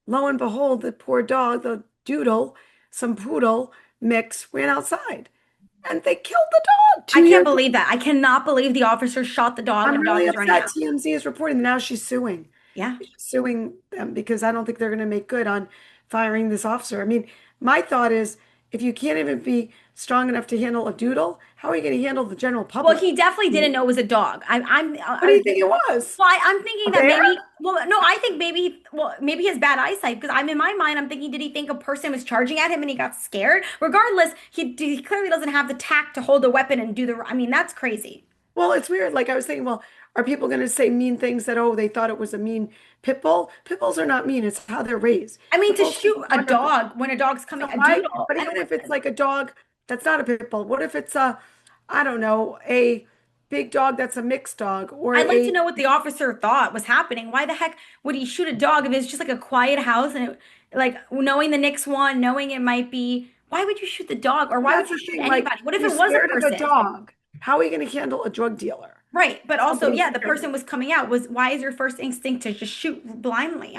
Lo and behold, the poor dog, the doodle, some poodle mix ran outside and they killed the dog I 2 years. can't believe that. I cannot believe the officer shot the dog I'm when the dog really was running upset. out. TMZ is reporting that now she's suing. Yeah. She's suing them because I don't think they're going to make good on firing this officer. I mean, my thought is if you can't even be strong enough to handle a doodle, how are you going to handle the general Well, public? he definitely What didn't know it was a dog. do you think it was? Well, I'm thinking A that bear? maybe, well, no, I think maybe, well, maybe he has bad eyesight because I'm in my mind, I'm thinking, did he think a person was charging at him and he got scared? Regardless, he clearly doesn't have the tact to hold a weapon and do I mean, that's crazy. Well, it's weird. Like I was thinking, well, are people going to say mean things that, oh, they thought it was a mean pit bull? Pit bulls are not mean. It's how they're raised. I mean, Pit to bulls are shoot a wonderful. dog when a dog's coming, So a why, doodle, but I even don't if it's get it. like a dog that's not a pit bull, what if it's a, I don't know, a big dog that's a mixed dog or I'd like to a, know what the officer thought was happening. Why the heck would he shoot a dog if it's just like a quiet house and like knowing the Knicks won, knowing it might be, why would you shoot the dog or why would that's you the shoot thing. Like anybody? What if you're it was a scared of a person? dog. How are you going to handle a drug dealer? Right, but also, Somebody yeah, the scared. person was coming out. Was why is your first instinct to just shoot blindly?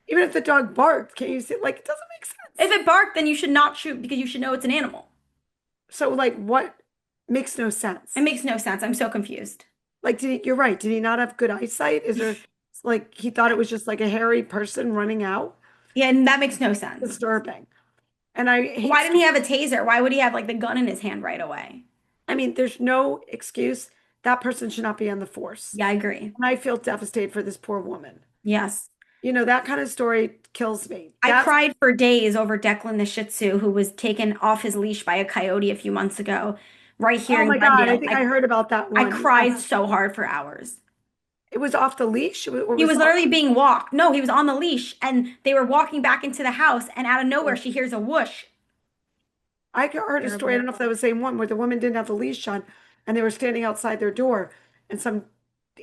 Even if the dog barked, can you see? Like it doesn't make If sense. it barked, then you should not shoot because you should know it's an animal. So like what makes no It sense? makes no sense. I'm so confused. Like, you're right. Did he not have good eyesight? Is there like he thought it was just like a hairy person running out? Yeah, and that makes no sense. Disturbing. And I hate Why didn't he stories. have a taser? Why would he have like the gun in his hand right away? I mean, there's no excuse. That person should not be on the force. Yeah, I agree. And I feel devastated for this poor woman. Yes. That kind of story kills me. I That's, cried for days over Declan the Shih Tzu, who was taken off his leash by a coyote a few months ago, right here oh in my God, I Glendale. think I I heard about that I one. Yes. cried so hard for hours. It was off the leash or He was was on. literally being walked. No, he was on the leash, and they were walking back into the house, and out of nowhere, she hears a whoosh. I heard a story, I Terrible. don't know if that was the same one, where the woman didn't have the leash on and they were standing outside their door and some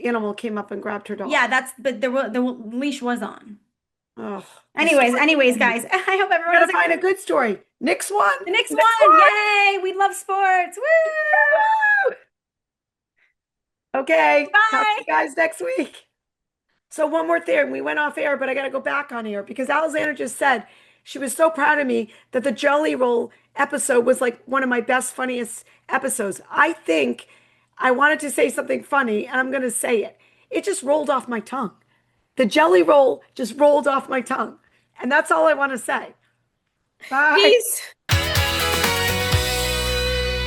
animal came up and grabbed her Yeah, dog. but the leash was on. Oh, the Anyways, story. anyways, guys, I hope We everyone has gotta a find a good story. Next one. the next Next one. one. Yay! We love sports. Woo! Okay. Talk to Bye. you guys next week. So one more thing. We went off air, but I gotta go back on air because Alexandra just said she was so proud of me that the Jelly Roll episode was like one of my best, funniest episodes. I think I wanted to say something funny, and I'm gonna say it. It just rolled off my tongue. The Jelly Roll just rolled off my tongue. And that's all I want to say. Bye. Peace.